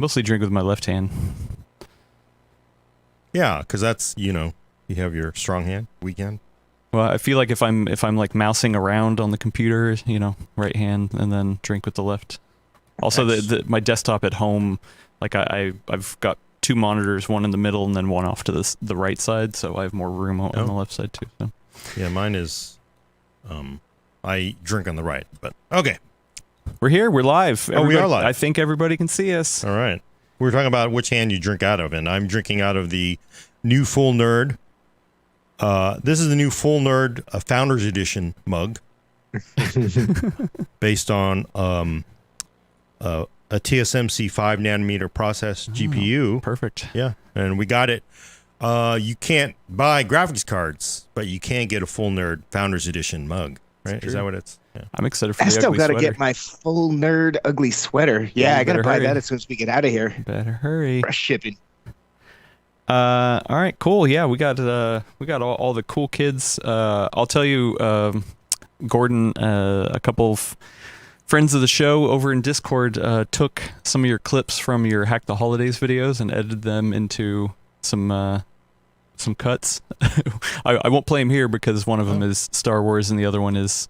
Mostly drink with my left hand. Yeah, because that's, you have your strong hand, weak hand. Well, I feel like if I'm like mousing around on the computer, right hand, and then drink with the left. Also, my desktop at home, like I've got 2 monitors, one in the middle and then one off to the right side, so I have more room on the left side too. So. Yeah, mine is. I drink on the right, but okay. We're here. We're live. We are live. I think everybody can see us. All right. We're talking about which hand you drink out of, and I'm drinking out of the new Full Nerd. This is the new Full Nerd Founders Edition mug, based on a TSMC 5nm process GPU. Perfect. Yeah, and we got it. You can't buy graphics cards, but you can get a Full Nerd Founders Edition mug. Right? Is that what it's? Yeah. I'm excited for I the still ugly got to sweater. get my Full Nerd ugly sweater. Yeah, I got to buy that as soon as we get out of here. Better hurry. Fresh shipping. All right, cool. Yeah, we got all the cool kids. I'll tell you, Gordon, a couple of friends of the show over in Discord took some of your clips from your Hack the Holidays videos and edited them into some cuts. I won't play them here because one of them is Star Wars and the other one is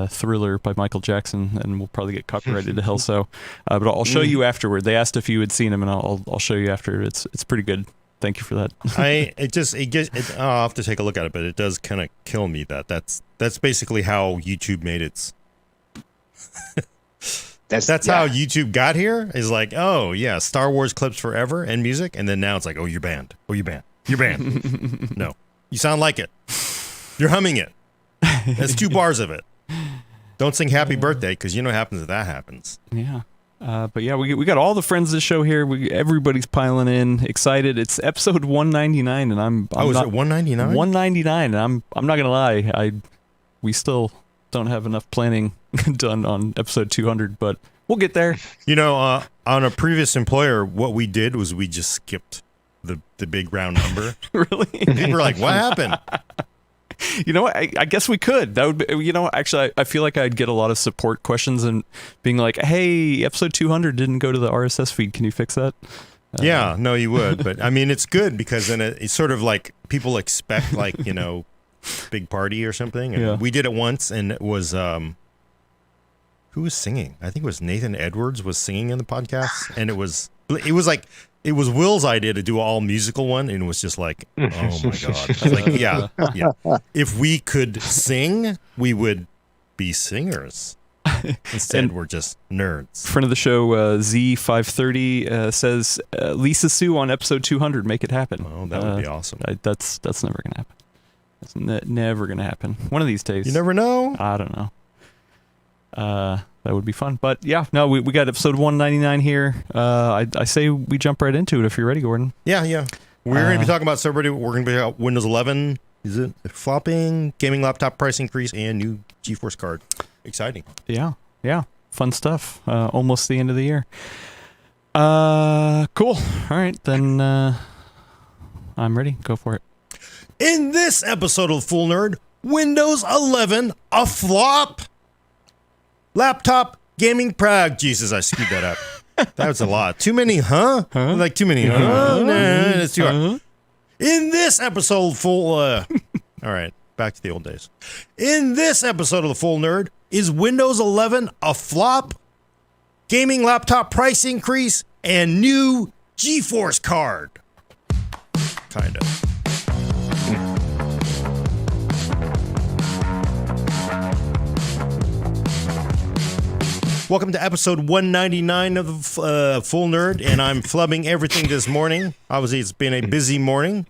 Thriller by Michael Jackson, and we'll probably get copyrighted to hell. So, but I'll show you afterward. They asked if you had seen them, and I'll show you after. It's pretty good. Thank you for that. I'll have to take a look at it, but it does kind of kill me that's basically how YouTube made its. That's how YouTube got here. Is like, oh yeah, Star Wars clips forever and music, and then now it's like, oh, you're banned. Oh, you're banned. You're banned. No, you sound like it. You're humming it. That's 2 bars of it. Don't sing Happy Birthday, because you know what happens if that happens. Yeah. But yeah, we got all the friends of the show here. Everybody's piling in, excited. It's episode 199, and I'm is it 199? 199, and I'm not gonna lie, we still don't have enough planning done on episode 200, but we'll get there. On a previous employer, what we did was we just skipped the big round number. Really? People were like, "What happened?" You know what? I guess we could. That would be, actually, I feel like I'd get a lot of support questions and being like, hey, episode 200 didn't go to the RSS feed. Can you fix that? Yeah, no, you would. But I mean, it's good because then it's sort of like people expect big party or something. And we did it once, and it was, who was singing? I think it was Nathan Edwards was singing in the podcast. And it was Will's idea to do all musical one, and it was just like, oh my God. I was like, yeah. If we could sing, we would be singers. Instead, we're just nerds. Friend of the show, Z530, says, Lisa Sue on episode 200, make it happen. Oh, that would be awesome. That's never going to happen. That's never going to happen. One of these days. You never know? I don't know. That would be fun. But yeah, no, we got episode 199 here. I say we jump right into it if you're ready, Gordon. Yeah. We're going to be talking about we're going to be about Windows 11. Is it flopping, gaming laptop price increase, and new GeForce card. Exciting. Yeah. Fun stuff. Almost the end of the year. Cool. All right, then I'm ready. Go for it. In this episode of Full Nerd, Windows 11 a flop. Laptop gaming prag. Jesus, I screwed that up. That was a lot. Too many, huh? Like too many, huh? Nah, that's too hard. In this episode, all right, back to the old days. In this episode of the Full Nerd, is Windows 11 a flop? Gaming laptop price increase and new GeForce card. Kind of. Welcome to episode 199 of the Full Nerd, and I'm flubbing everything this morning. Obviously, it's been a busy morning.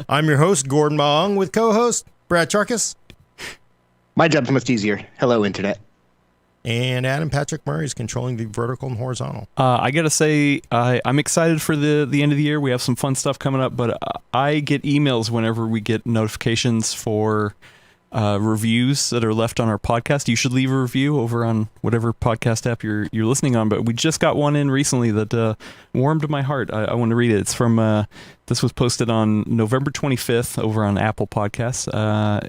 I'm your host, Gordon Maong, with co-host Brad Charkis. My job's much easier. Hello, Internet. And Adam Patrick Murray is controlling the vertical and horizontal. I got to say, I'm excited for the end of the year. We have some fun stuff coming up, but I get emails whenever we get notifications for reviews that are left on our podcast. You should leave a review over on whatever podcast app you're listening on, but we just got one in recently that warmed my heart. I want to read it. It's from this was posted on November 25th over on Apple Podcasts,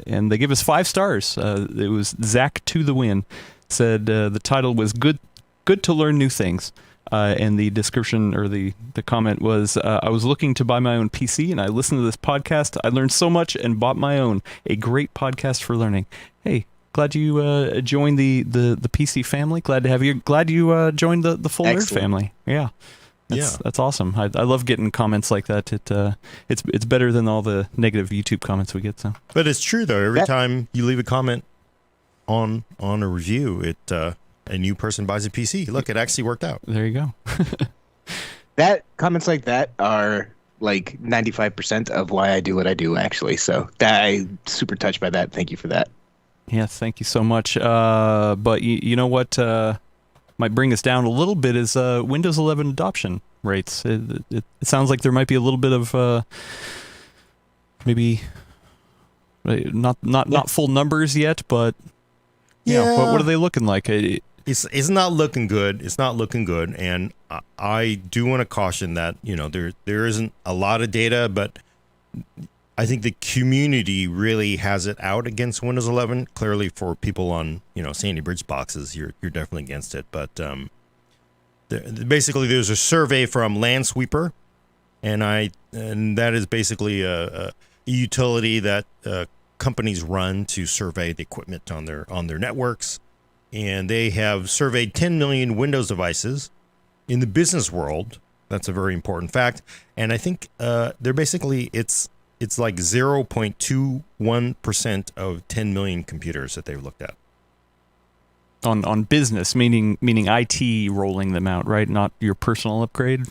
and they give us 5 stars. It was Zach to the Win. Said the title was good to learn new things. And the description or the comment was, I was looking to buy my own PC and I listened to this podcast. I learned so much and bought my own. A great podcast for learning. Hey, glad you joined the PC family. Glad to have you. Glad you joined the full nerd family. Yeah. That's awesome. I love getting comments like that. It's better than all the negative YouTube comments we get. So, but it's true though. Every time you leave a comment on a review, a new person buys a PC. Look, it actually worked out. There you go. That comments like that are like 95% of why I do what I do, actually. So I'm super touched by that. Thank you for that. Yes, thank you so much. But you know what might bring us down a little bit is Windows 11 adoption rates. It sounds like there might be a little bit of maybe not full numbers yet, but what are they looking like? It's not looking good. It's not looking good, and I do want to caution that there isn't a lot of data, but I think the community really has it out against Windows 11. Clearly, for people on Sandy Bridge boxes, you're definitely against it. But basically, there's a survey from Landsweeper, and that is basically a utility that companies run to survey the equipment on their networks. And they have surveyed 10 million Windows devices in the business world. That's a very important fact. And I think they're basically, it's like 0.21% of 10 million computers that they've looked at. On business, meaning IT rolling them out, right? Not your personal upgrade?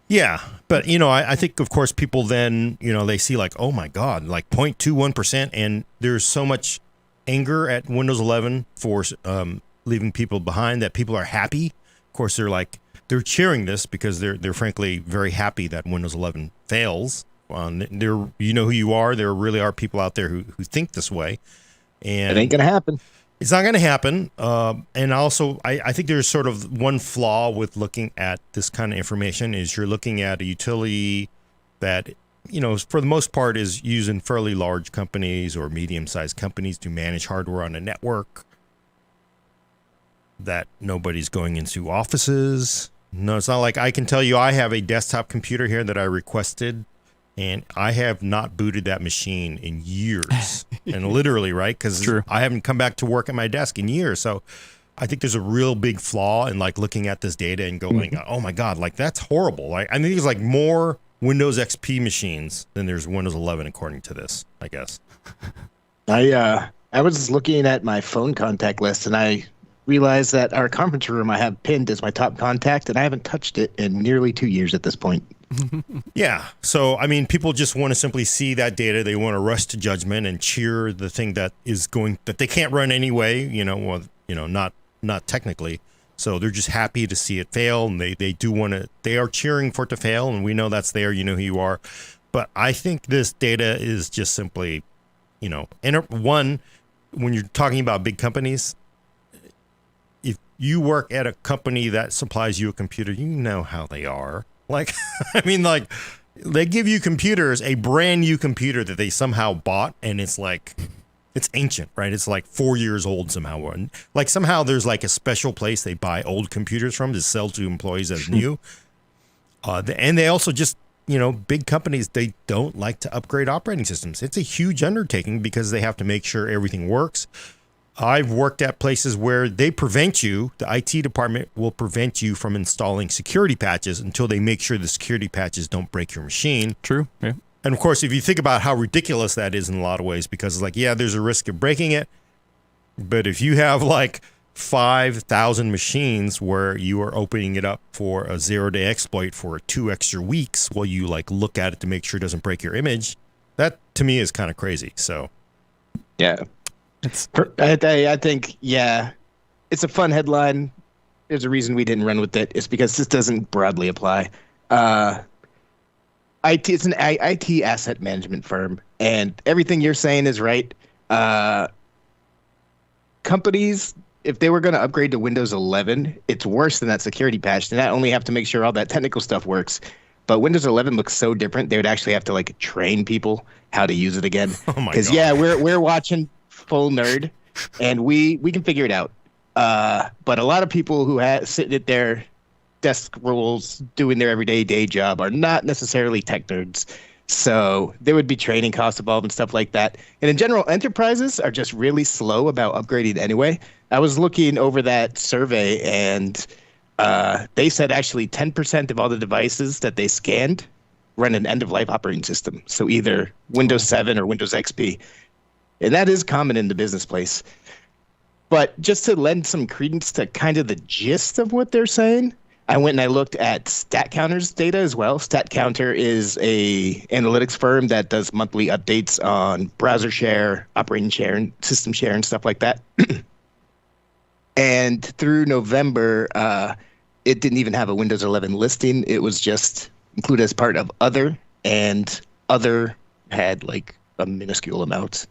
Yeah. But, I think, of course, people then, they see like, oh, my God, like 0.21%. And there's so much anger at Windows 11 for leaving people behind that people are happy. Of course, they're cheering this because they're frankly very happy that Windows 11 fails. You know who you are. There really are people out there who think this way. And it ain't going to happen. It's not going to happen. And also, I think there's sort of one flaw with looking at this kind of information is you're looking at a utility that, for the most part is used in fairly large companies or medium-sized companies to manage hardware on a network, that nobody's going into offices. No, it's not like I can tell you I have a desktop computer here that I requested, and I have not booted that machine in years. And literally, right? Because I haven't come back to work at my desk in years. So I think there's a real big flaw in like looking at this data and going, oh my God, like that's horrible. Like I think there's like more Windows XP machines than there's Windows 11 according to this, I guess. I was looking at my phone contact list and I realized that our conference room I have pinned as my top contact, and I haven't touched it in nearly 2 years at this point. Yeah. So, I mean, people just want to simply see that data. They want to rush to judgment and cheer the thing that they can't run anyway, not technically. So they're just happy to see it fail, and they are cheering for it to fail, and we know that's there, you know who you are. But I think this data is just simply, when you're talking about big companies, if you work at a company that supplies you a computer, you know how they are. Like, I mean, like, they give you computers, a brand new computer that they somehow bought, and it's like, it's ancient, right? It's like 4 years old somehow. And like somehow there's like a special place they buy old computers from to sell to employees as new. And they also just, big companies, they don't like to upgrade operating systems. It's a huge undertaking because they have to make sure everything works. I've worked at places where they prevent you, the IT department will prevent you from installing security patches until they make sure the security patches don't break your machine. True, yeah. And of course, if you think about how ridiculous that is in a lot of ways, because it's like, yeah, there's a risk of breaking it. But if you have like 5,000 machines where you are opening it up for a 0-day exploit for 2 extra weeks while you like look at it to make sure it doesn't break your image, that to me is kind of crazy. So, yeah. I think, it's a fun headline. There's a reason we didn't run with it. It's because this doesn't broadly apply. It's an IT asset management firm, and everything you're saying is right. Companies, if they were going to upgrade to Windows 11, it's worse than that security patch. They not only have to make sure all that technical stuff works, but Windows 11 looks so different. They would actually have to like train people how to use it again. Oh my God. Because we're watching Full Nerd, and we can figure it out. But a lot of people who sit at their desk roles doing their everyday day job are not necessarily tech nerds. So there would be training costs involved and stuff like that. And in general, enterprises are just really slow about upgrading anyway. I was looking over that survey, and they said actually 10% of all the devices that they scanned run an end-of-life operating system. So either Windows 7 or Windows XP. And that is common in the business place. But just to lend some credence to kind of the gist of what they're saying, I went and I looked at StatCounter's data as well. StatCounter is a analytics firm that does monthly updates on browser share, operating share, and system share, and stuff like that. And through November, it didn't even have a Windows 11 listing. It was just included as part of other, and other had like a minuscule amount.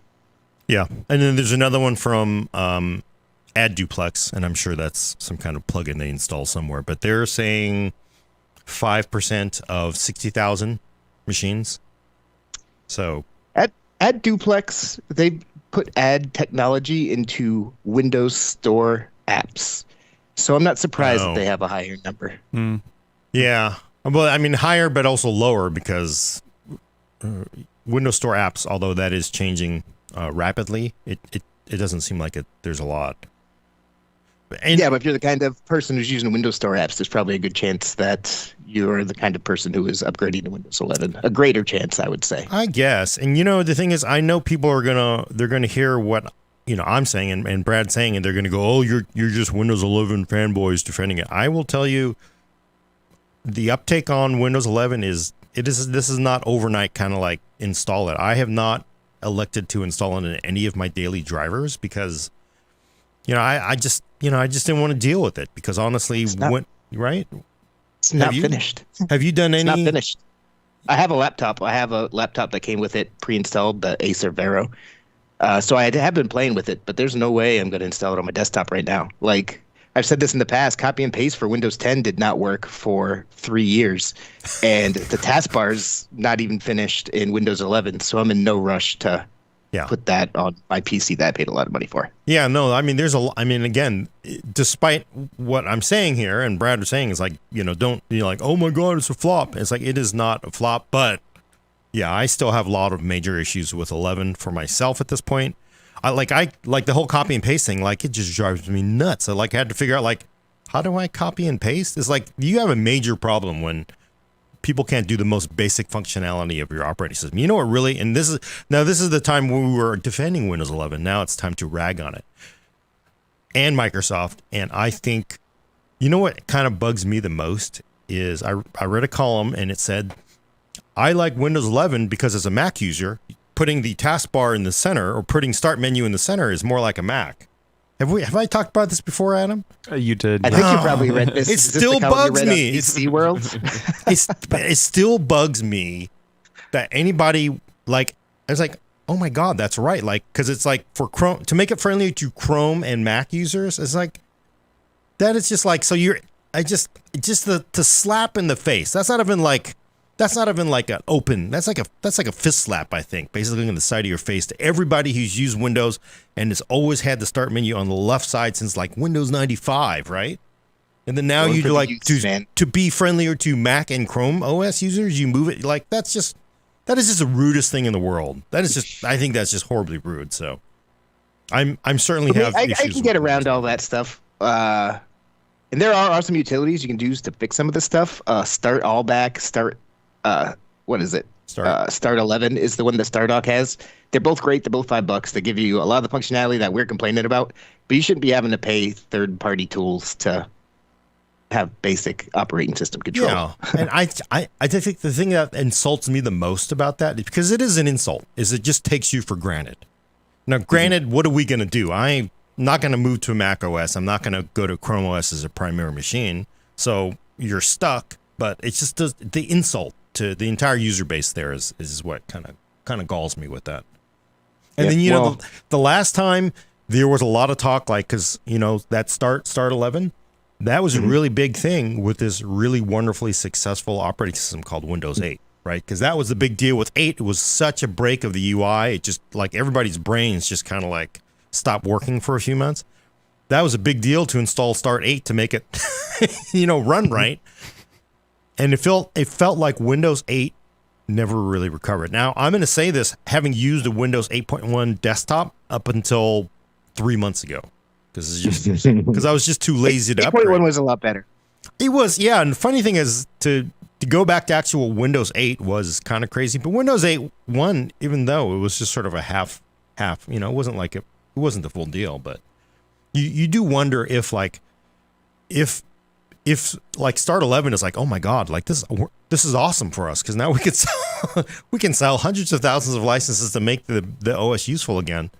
Yeah. And then there's another one from AdDuplex, and I'm sure that's some kind of plugin they install somewhere, but they're saying 5% of 60,000 machines. So At AdDuplex, they put ad technology into Windows Store apps. So I'm not surprised that they have a higher number. Yeah. Well, I mean, higher, but also lower, because Windows Store apps, although that is changing rapidly, it doesn't seem like there's a lot. And yeah, but if you're the kind of person who's using Windows Store apps, there's probably a good chance that you're the kind of person who is upgrading to Windows 11. A greater chance, I would say. I guess. And the thing is, I know people are they're gonna hear what I'm saying and Brad's saying, and they're gonna go, "Oh, you're just Windows 11 fanboys defending it." I will tell you, the uptake on Windows 11 this is not overnight kind of like install it. I have not elected to install it in any of my daily drivers because I just didn't want to deal with it, because honestly, right? It's not finished. Have you done any? It's not finished. I have a laptop. That came with it pre-installed, the Acer Vero. So I have been playing with it, but there's no way I'm going to install it on my desktop right now. Like I've said this in the past, copy and paste for Windows 10 did not work for 3 years, and the taskbar's not even finished in Windows 11. So I'm in no rush to put that on my PC that I paid a lot of money for. Yeah, no, I mean, again, despite what I'm saying here, and Brad was saying is like, don't be like, oh my God, it's a flop. It's like, it is not a flop, but yeah, I still have a lot of major issues with 11 for myself at this point. I like the whole copy and paste thing. Like, it just drives me nuts. I had to figure out, like, how do I copy and paste? It's like, you have a major problem when people can't do the most basic functionality of your operating system. You know what really, and this is the time when we were defending Windows 11. Now it's time to rag on it. And Microsoft. And I think, what kind of bugs me the most is I read a column and it said, I like Windows 11 because as a Mac user, putting the taskbar in the center or putting start menu in the center is more like a Mac. Have I talked about this before, Adam? You did. I think you probably read this. It still bugs me. PCWorld? It still bugs me that anybody, like, I was like, oh my God, that's right. Like, because it's like for Chrome, to make it friendly to Chrome and Mac users, it's like, that is just like, so to slap in the face. That's not even like an open. That's like a fist slap, I think, basically on the side of your face to everybody who's used Windows and has always had the start menu on the left side since like Windows 95, right? And then now to be friendlier to Mac and Chrome OS users, you move it like that is just the rudest thing in the world. I think that's just horribly rude. So I'm certainly have issues. I can get around all that stuff. And there are some utilities you can use to fix some of this stuff. Start all back, what is it? Start 11 is the one that StarDock has. They're both great. They're both $5. They give you a lot of the functionality that we're complaining about, but you shouldn't be having to pay third-party tools to have basic operating system control. Yeah, and I think the thing that insults me the most about that, because it is an insult, is it just takes you for granted. Now, granted, what are we going to do? I'm not going to move to a Mac OS. I'm not going to go to Chrome OS as a primary machine. So you're stuck, but it's just the insult to the entire user base there is what kind of galls me with that. And then, the last time there was a lot of talk, like, because, that start 11, that was a really big thing with this really wonderfully successful operating system called Windows 8, right? Because that was the big deal with 8. It was such a break of the UI. It just, like, everybody's brains just kind of like stopped working for a few months. that was a big deal to install Start 8 to make it, run right. And it felt like Windows 8 never really recovered. Now, I'm going to say this, having used a Windows 8.1 desktop up until 3 months ago, because I was just too lazy to upgrade. 8.1 was a lot better. It was, yeah. And the funny thing is to go back to actual Windows 8 was kind of crazy. But Windows 8.1, even though it was just sort of a half, it wasn't like it wasn't the full deal. But you do wonder if Start 11 is like, oh my God, like this is awesome for us because now we can sell hundreds of thousands of licenses to make the OS useful again.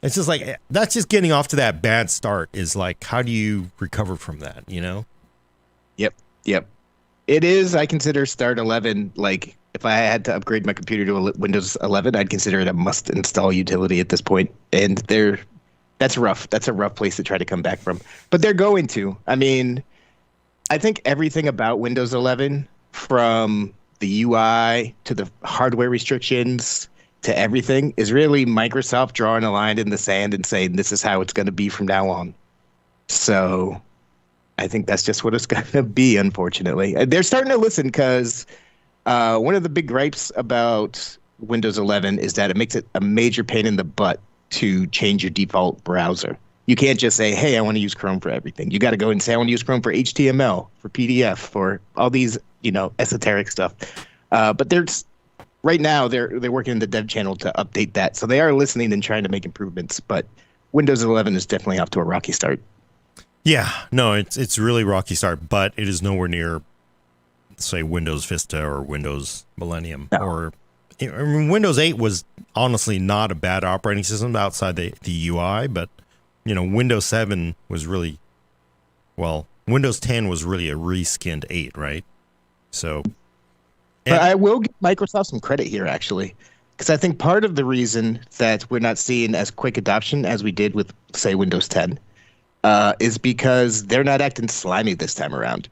It's just like that's just getting off to that bad start. Is like, how do you recover from that? Yep. It is. I consider Start 11 like if I had to upgrade my computer to a Windows 11, I'd consider it a must install utility at this point. And that's rough. That's a rough place to try to come back from. But they're going to. I mean, I think everything about Windows 11, from the UI to the hardware restrictions to everything, is really Microsoft drawing a line in the sand and saying this is how it's going to be from now on. So I think that's just what it's going to be, unfortunately. They're starting to listen because one of the big gripes about Windows 11 is that it makes it a major pain in the butt to change your default browser. You can't just say, hey, I want to use Chrome for everything. You got to go and say, I want to use Chrome for HTML, for PDF, for all these, esoteric stuff. But right now they're working in the dev channel to update that. So they are listening and trying to make improvements. But Windows 11 is definitely off to a rocky start. Yeah, no, it's really rocky start, but it is nowhere near, say, Windows Vista or Windows Millennium. No. Windows 8 was honestly not a bad operating system outside the UI, but Windows 7 was really, Windows 10 was really a reskinned 8, right? So, but I will give Microsoft some credit here, actually, because I think part of the reason that we're not seeing as quick adoption as we did with, say, Windows 10 is because they're not acting slimy this time around.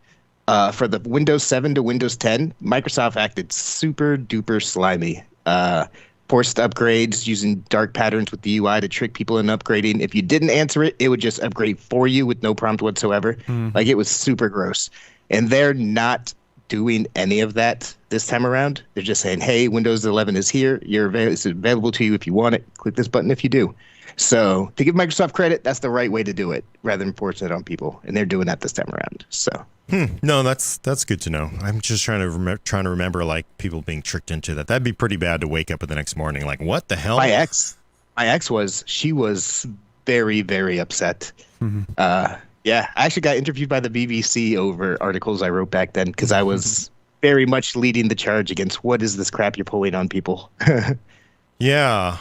For the Windows 7 to Windows 10, Microsoft acted super duper slimy. Forced upgrades using dark patterns with the UI to trick people into upgrading. If you didn't answer it, it would just upgrade for you with no prompt whatsoever. Like, it was super gross. And they're not doing any of that this time around. They're just saying, hey, Windows 11 is here. It's available to you if you want it. Click this button if you do. So to give Microsoft credit, that's the right way to do it rather than forcing it on people. And they're doing that this time around. So. No, that's good to know. I'm just trying to remember like people being tricked into that. That'd be pretty bad to wake up the next morning like, what the hell? My ex was very, very upset. Yeah, I actually got interviewed by the BBC over articles I wrote back then because I was very much leading the charge against what is this crap you're pulling on people. Yeah,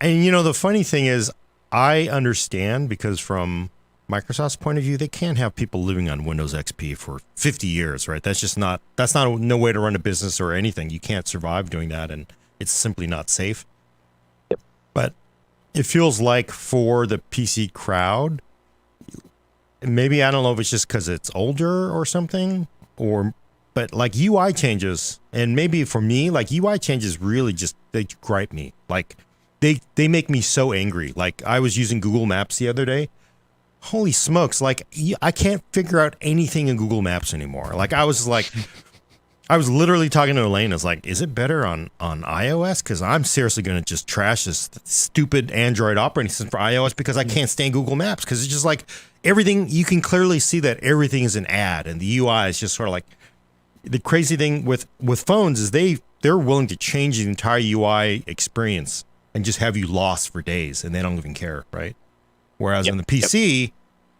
and the funny thing is, I understand because from Microsoft's point of view, they can't have people living on Windows XP for 50 years, right? That's not no way to run a business or anything. You can't survive doing that, and it's simply not safe. Yep. But it feels like for the PC crowd, maybe, I don't know if it's just because it's older or something, but like UI changes, and maybe for me, like UI changes really just, they gripe me. Like they make me so angry. Like I was using Google Maps the other day. Holy smokes, like I can't figure out anything in Google Maps anymore. Like I was literally talking to Elaine. I was like, is it better on iOS? Because I'm seriously going to just trash this stupid Android operating system for iOS because I can't stand Google Maps. Because it's just like everything, you can clearly see that everything is an ad. And the UI is just sort of like, the crazy thing with phones is they're willing to change the entire UI experience and just have you lost for days. And they don't even care, right? Whereas on the PC,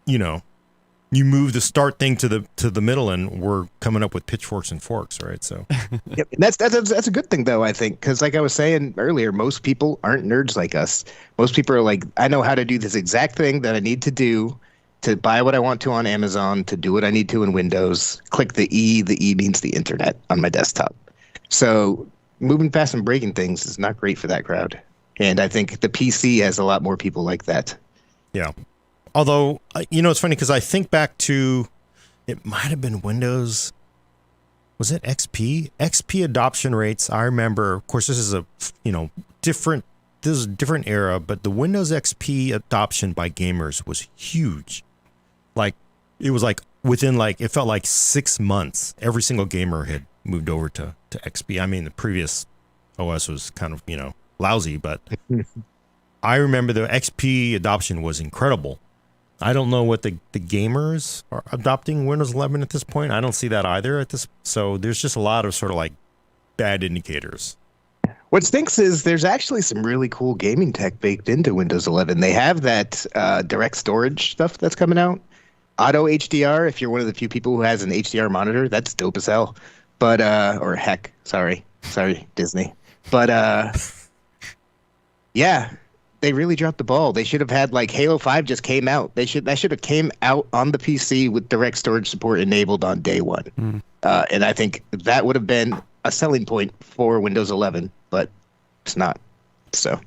you move the start thing to the middle, and we're coming up with pitchforks and forks, right? So, yep. And that's a good thing, though, I think, because like I was saying earlier, most people aren't nerds like us. Most people are like, I know how to do this exact thing that I need to do to buy what I want to on Amazon, to do what I need to in Windows. Click the E. The E means the internet on my desktop. So moving fast and breaking things is not great for that crowd. And I think the PC has a lot more people like that. Yeah. Although, it's funny because I think back to, it might have been Windows, was it XP? XP adoption rates, I remember, of course, this is a, different this is a different era, but the Windows XP adoption by gamers was huge. Like, it was like within it felt like 6 months, every single gamer had moved over to XP. I mean, the previous OS was kind of, lousy, but I remember the XP adoption was incredible. I don't know what the gamers are adopting Windows 11 at this point. I don't see that either at this. So there's just a lot of sort of like bad indicators. What stinks is there's actually some really cool gaming tech baked into Windows 11. They have that direct storage stuff that's coming out. Auto HDR, if you're one of the few people who has an HDR monitor, that's dope as hell. But, or heck, sorry, Disney. But, yeah, they really dropped the ball. They should have had Halo 5 just came out. That should have came out on the PC with direct storage support enabled on day one. And I think that would have been a selling point for Windows 11, but it's not. So,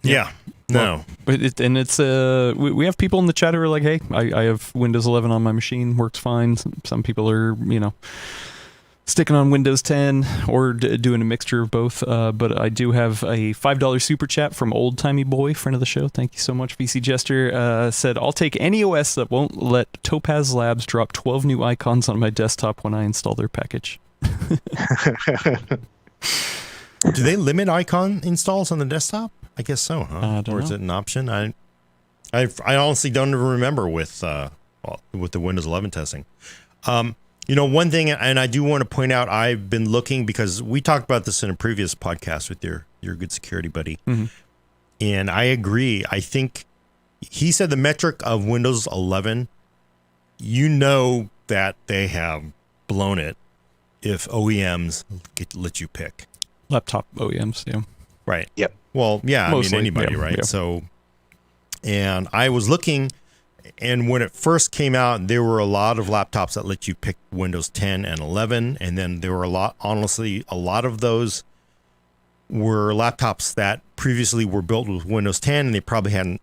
yeah. No. Well, it's we have people in the chat who are like, hey, I have Windows 11 on my machine, works fine. Some people are, sticking on Windows 10 or doing a mixture of both. But I do have a $5 super chat from Old Timey Boy, friend of the show. Thank you so much. VC Jester said, I'll take any OS that won't let Topaz Labs drop 12 new icons on my desktop when I install their package. Do they limit icon installs on the desktop? I guess so, huh? Or is it an option? I honestly don't even remember with the Windows 11 testing. One thing, and I do want to point out, I've been looking because we talked about this in a previous podcast with your good security buddy, and I agree. I think he said the metric of Windows 11, that they have blown it if OEMs let you pick. Laptop OEMs, yeah. Right. Yep. Well, yeah, Mostly, anybody, yeah, right? yeah. So, and I was looking, and when it first came out, there were a lot of laptops that let you pick Windows 10 and 11, and then there were a lot of those were laptops that previously were built with Windows 10, and they probably hadn't,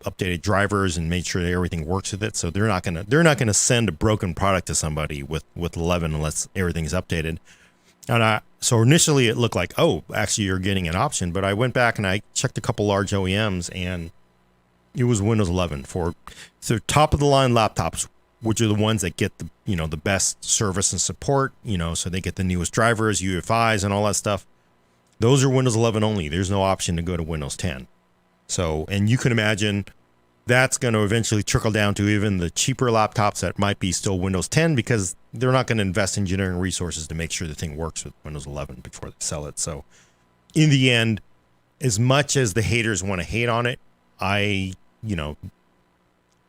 updated drivers and made sure that everything works with it. So they're not gonna send a broken product to somebody with 11 unless everything's updated. And so initially it looked like, oh, actually you're getting an option, but I went back and I checked a couple large OEMs, and it was Windows 11 for top of the line laptops, which are the ones that get the best service and support, so they get the newest drivers, UEFIs, and all that stuff. Those are Windows 11 only. There's no option to go to Windows 10. So, and you can imagine that's going to eventually trickle down to even the cheaper laptops that might be still Windows 10, because they're not going to invest engineering resources to make sure the thing works with Windows 11 before they sell it. So in the end, as much as the haters want to hate on it,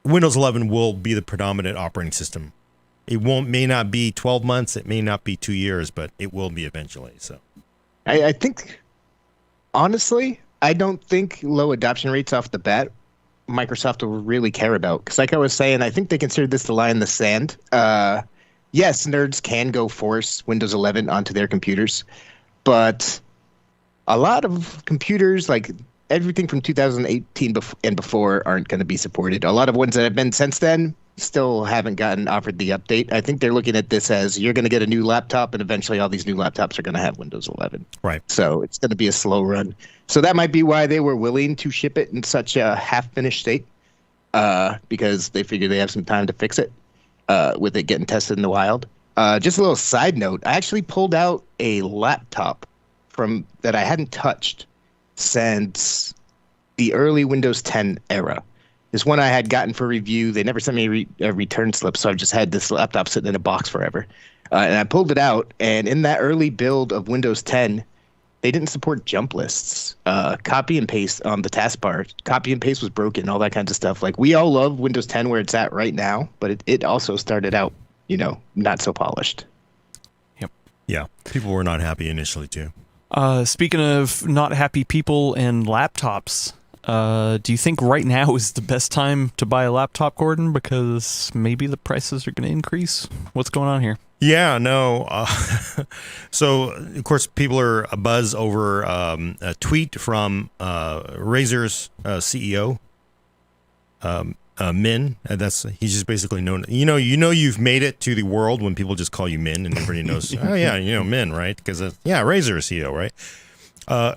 Windows 11 will be the predominant operating system. It may not be 12 months, it may not be 2 years, but it will be eventually. So I think, honestly, I don't think low adoption rates off the bat Microsoft will really care about. Because like I was saying, I think they consider this the line in the sand. Yes, nerds can go force Windows 11 onto their computers, but a lot of computers, like everything from 2018 and before, aren't going to be supported. A lot of ones that have been since then still haven't gotten offered the update. I think they're looking at this as you're going to get a new laptop, and eventually all these new laptops are going to have Windows 11. Right. So it's going to be a slow run. So that might be why they were willing to ship it in such a half-finished state, because they figure they have some time to fix it with it getting tested in the wild. Just a little side note, I actually pulled out a laptop that I hadn't touched since the early Windows 10 era. This one I had gotten for review. They never sent me a return slip, so I've just had this laptop sitting in a box forever. And I pulled it out, and in that early build of Windows 10, they didn't support jump lists. Copy and paste on the taskbar. Copy and paste was broken, all that kinds of stuff. Like, we all love Windows 10 where it's at right now, but it also started out, not so polished. Yep. Yeah, people were not happy initially, too. Speaking of not happy people and laptops, do you think right now is the best time to buy a laptop, Gordon? Because maybe the prices are going to increase? What's going on here? Yeah, no. So, of course, people are abuzz over a tweet from Razer's CEO, Min. He's just basically known. You've made it to the world when people just call you Min, and everybody knows. Oh yeah, Min, right? Because Razer CEO, right?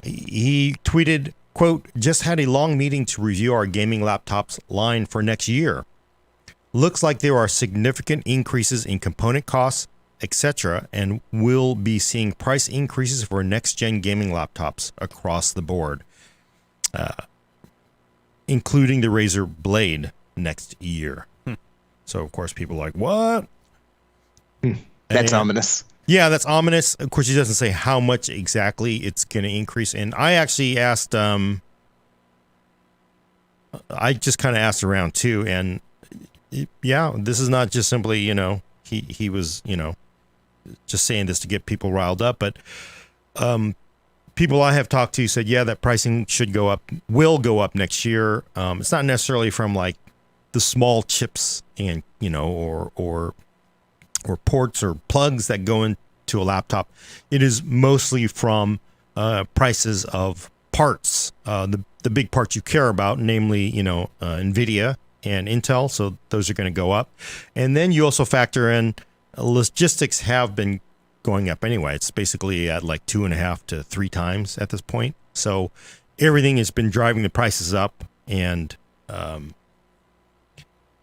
He tweeted, quote, "Just had a long meeting to review our gaming laptops line for next year. Looks like there are significant increases in component costs, etc., and we'll be seeing price increases for next-gen gaming laptops across the board, including the Razer Blade next year." So, of course, people are like, what? That's ominous. Yeah, that's ominous. Of course, he doesn't say how much exactly it's going to increase. And I actually asked, I just kind of asked around too. And yeah, this is not just simply, he was, just saying this to get people riled up. But people I have talked to said, yeah, that pricing should go up, will go up next year. It's not necessarily from like the small chips and, or ports or plugs that go into a laptop. It is mostly from prices of parts, the big parts you care about, namely, Nvidia and Intel. So those are going to go up. And then you also factor in logistics have been going up anyway. It's basically at like 2.5 to 3 times at this point. So everything has been driving the prices up. And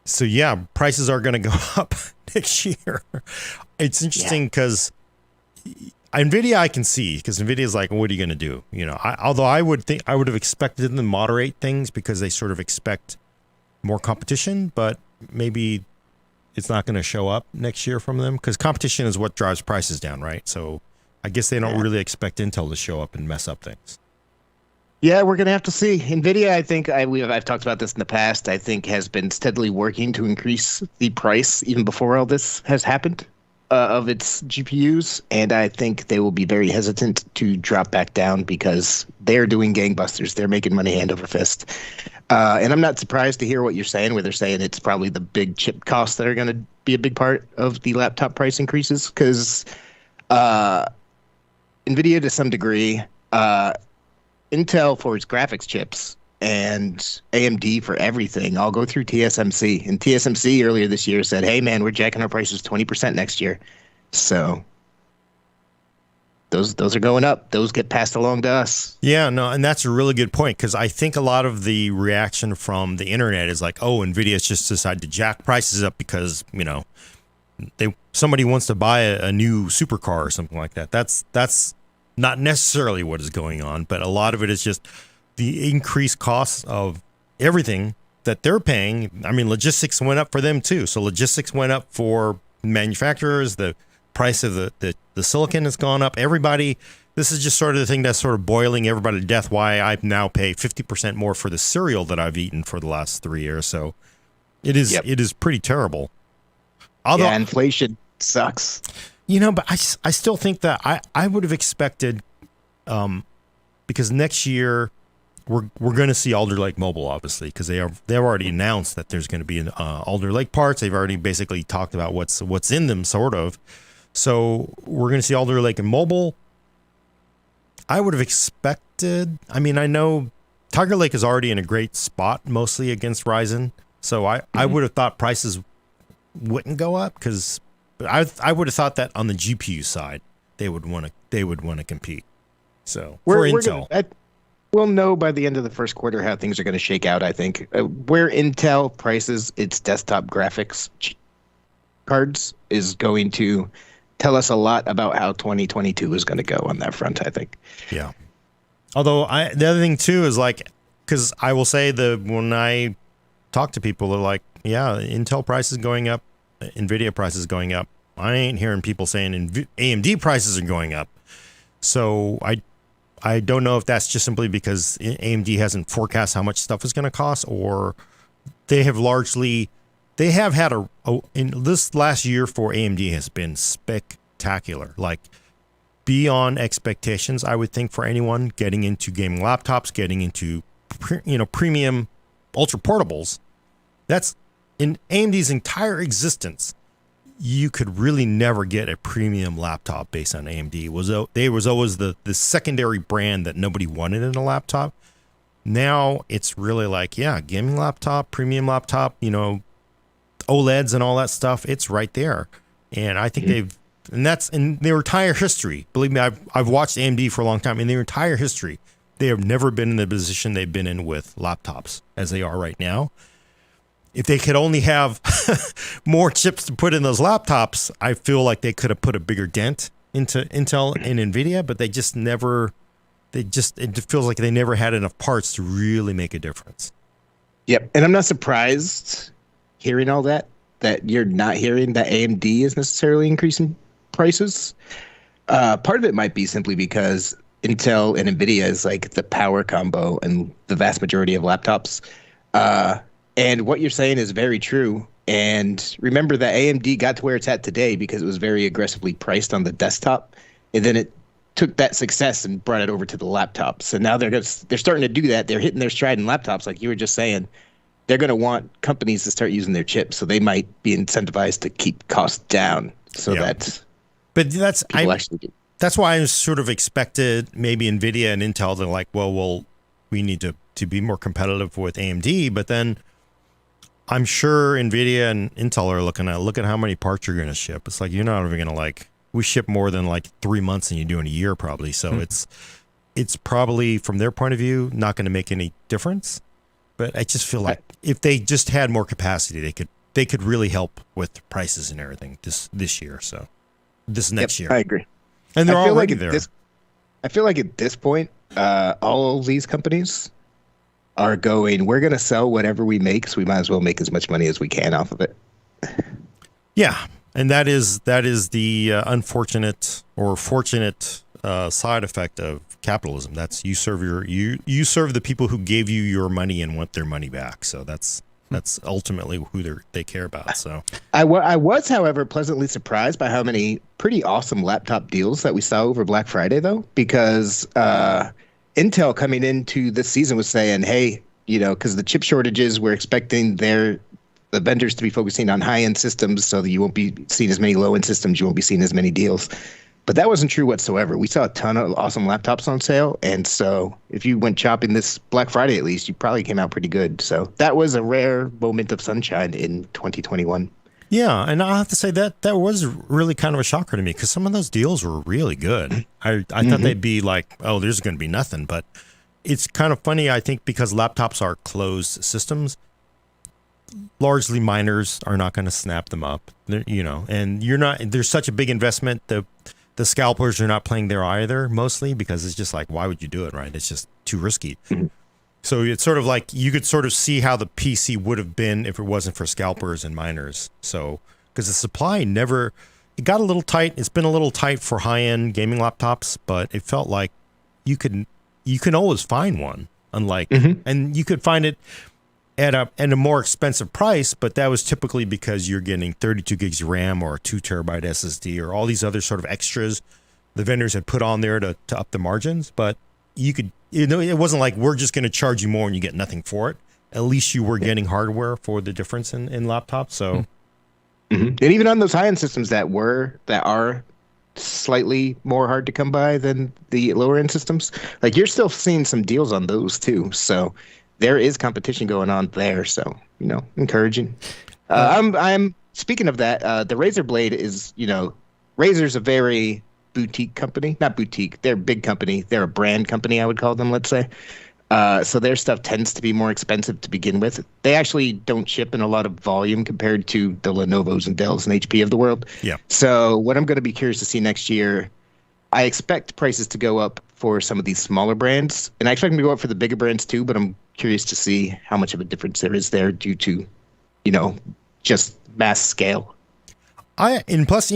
so, yeah, prices are going to go up next year. It's interesting because Nvidia I can see, because Nvidia is like, what are you going to do? Although I would have expected them to moderate things because they sort of expect more competition, but maybe it's not going to show up next year from them because competition is what drives prices down, right? So I guess they don't really expect Intel to show up and mess up things. Yeah, we're going to have to see. NVIDIA, I think, I've talked about this in the past, I think has been steadily working to increase the price even before all this has happened of its GPUs. And I think they will be very hesitant to drop back down because they're doing gangbusters. They're making money hand over fist. And I'm not surprised to hear what you're saying, where they're saying it's probably the big chip costs that are going to be a big part of the laptop price increases. Because NVIDIA, to some degree, Intel for its graphics chips and AMD for everything all go through TSMC. And TSMC earlier this year said, hey, man, we're jacking our prices 20% next year. So those are going up. Those get passed along to us. Yeah, no, and that's a really good point because I think a lot of the reaction from the internet is like, oh, NVIDIA's just decided to jack prices up because, somebody wants to buy a new supercar or something like that. That's not necessarily what is going on, but a lot of it is just the increased costs of everything that they're paying. I mean, logistics went up for them too. So logistics went up for manufacturers. The price of the silicon has gone up. Everybody, this is just sort of the thing that's sort of boiling everybody to death. Why I now pay 50% more for the cereal that I've eaten for the last 3 years. So it is pretty terrible. Although inflation sucks. But I still think that I would have expected, because next year we're going to see Alder Lake Mobile, obviously, because they've already announced that there's going to be Alder Lake parts. They've already basically talked about what's in them, sort of. So we're going to see Alder Lake and Mobile. I would have expected. I mean, I know Tiger Lake is already in a great spot, mostly against Ryzen. So I would have thought prices wouldn't go up because. I would have thought that on the GPU side they would want to compete. So for Intel, we'll know by the end of the first quarter how things are going to shake out. I think where Intel prices its desktop graphics cards is going to tell us a lot about how 2022 is going to go on that front. I think. Yeah. Although the other thing too is like, because I will say when I talk to people, they're like, yeah, Intel price is going up. Nvidia prices going up. I ain't hearing people saying AMD prices are going up. So I don't know if that's just simply because AMD hasn't forecast how much stuff is going to cost, or they have had in this last year for AMD has been spectacular, like beyond expectations. I would think for anyone getting into gaming laptops, getting into premium ultra portables, that's in AMD's entire existence, you could really never get a premium laptop based on AMD. They was always the secondary brand that nobody wanted in a laptop. Now it's really like, yeah, gaming laptop, premium laptop, OLEDs and all that stuff. It's right there. And I think And that's in their entire history. Believe me, I've watched AMD for a long time. In their entire history, they have never been in the position they've been in with laptops as they are right now. If they could only have more chips to put in those laptops, I feel like they could have put a bigger dent into Intel and Nvidia, but they just never, it feels like they never had enough parts to really make a difference. Yep. And I'm not surprised hearing all that you're not hearing that AMD is necessarily increasing prices. Part of it might be simply because Intel and Nvidia is like the power combo in the vast majority of laptops. And what you're saying is very true. And remember that AMD got to where it's at today because it was very aggressively priced on the desktop. And then it took that success and brought it over to the laptops. So now they're starting to do that. They're hitting their stride in laptops, like you were just saying. They're going to want companies to start using their chips, so they might be incentivized to keep costs down. So that, but that's why I sort of expected maybe Nvidia and Intel to like, well, we need to be more competitive with AMD, but then I'm sure Nvidia and Intel are look at how many parts you're going to ship. It's like you're not even going to we ship more than 3 months than you do in a year probably. So it's probably from their point of view not going to make any difference. But I just feel like if they just had more capacity, they could really help with prices and everything this year. So this next year, I agree. And they're already there. I feel like at this point, all these companies are going, we're going to sell whatever we make, so we might as well make as much money as we can off of it. Yeah, and that is the unfortunate or fortunate side effect of capitalism. That's you serve the people who gave you your money and want their money back. So that's ultimately who they care about. So I was, however, pleasantly surprised by how many pretty awesome laptop deals that we saw over Black Friday, though, because Intel coming into this season was saying, hey, because the chip shortages, we're expecting the vendors to be focusing on high-end systems so that you won't be seeing as many low-end systems, you won't be seeing as many deals. But that wasn't true whatsoever. We saw a ton of awesome laptops on sale. And so if you went shopping this Black Friday, at least, you probably came out pretty good. So that was a rare moment of sunshine in 2021. Yeah. And I'll have to say that was really kind of a shocker to me because some of those deals were really good. I thought they'd be like, oh, there's going to be nothing. But it's kind of funny, I think, because laptops are closed systems. Largely miners are not going to snap them up, and there's such a big investment. The scalpers are not playing there either, mostly because it's just like, why would you do it, right? It's just too risky. Mm-hmm. So it's sort of like you could sort of see how the PC would have been if it wasn't for scalpers and miners. So because the supply it got a little tight. It's been a little tight for high-end gaming laptops, but it felt like you can always find one. And you could find it at a more expensive price, but that was typically because you're getting 32 gigs of RAM or a 2 terabyte SSD or all these other sort of extras the vendors had put on there to up the margins. But you could, it wasn't like we're just going to charge you more and you get nothing for it. At least you were getting hardware for the difference in laptops. So, and even on those high-end systems that are slightly more hard to come by than the lower end systems, like you're still seeing some deals on those too. So there is competition going on there, so encouraging. I'm speaking of that. The Razer Blade is, Razer's a very boutique company, not boutique. They're a big company. They're a brand company, I would call them. Let's say. So their stuff tends to be more expensive to begin with. They actually don't ship in a lot of volume compared to the Lenovo's and Dells and HP of the world. Yeah. So what I'm going to be curious to see next year, I expect prices to go up for some of these smaller brands, and I expect them to go up for the bigger brands too. But I'm curious to see how much of a difference there is there due to, just mass scale. And plus,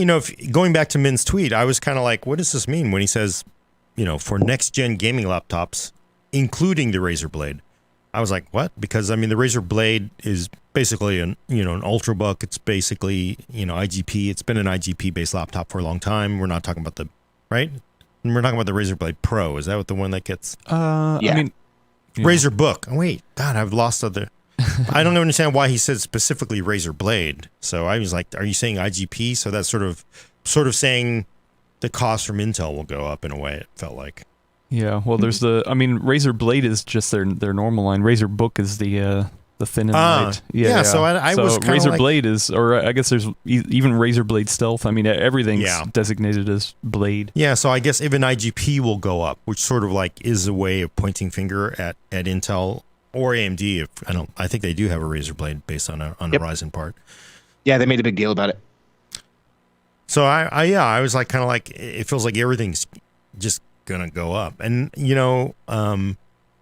going back to Min's tweet, I was kind of like, what does this mean when he says, for next gen gaming laptops, including the Razer Blade? I was like, what? Because the Razer Blade is basically an Ultrabook. It's basically, IGP. It's been an IGP based laptop for a long time. We're not talking about right? We're talking about the Razer Blade Pro. Is that what the one that gets? Yeah. Razer Book. Oh, wait. God, I've lost other. I don't understand why he said specifically Razer Blade. So I was like, are you saying IGP? So that's sort of saying the cost from Intel will go up in a way, it felt like. Yeah, well, there's Razer Blade is just their normal line. Razer Book is the the thin and light. Yeah, so I was kinda Razer like- Blade is, or I guess there's even Razer Blade Stealth. I mean, everything's Yeah. designated as Blade. Yeah, so I guess even IGP will go up, which sort of like is a way of pointing finger at Intel or AMD. I think they do have a Razer Blade based on a Ryzen part. Yeah, they made a big deal about it. So I was like kind of like it feels like everything's just gonna go up, and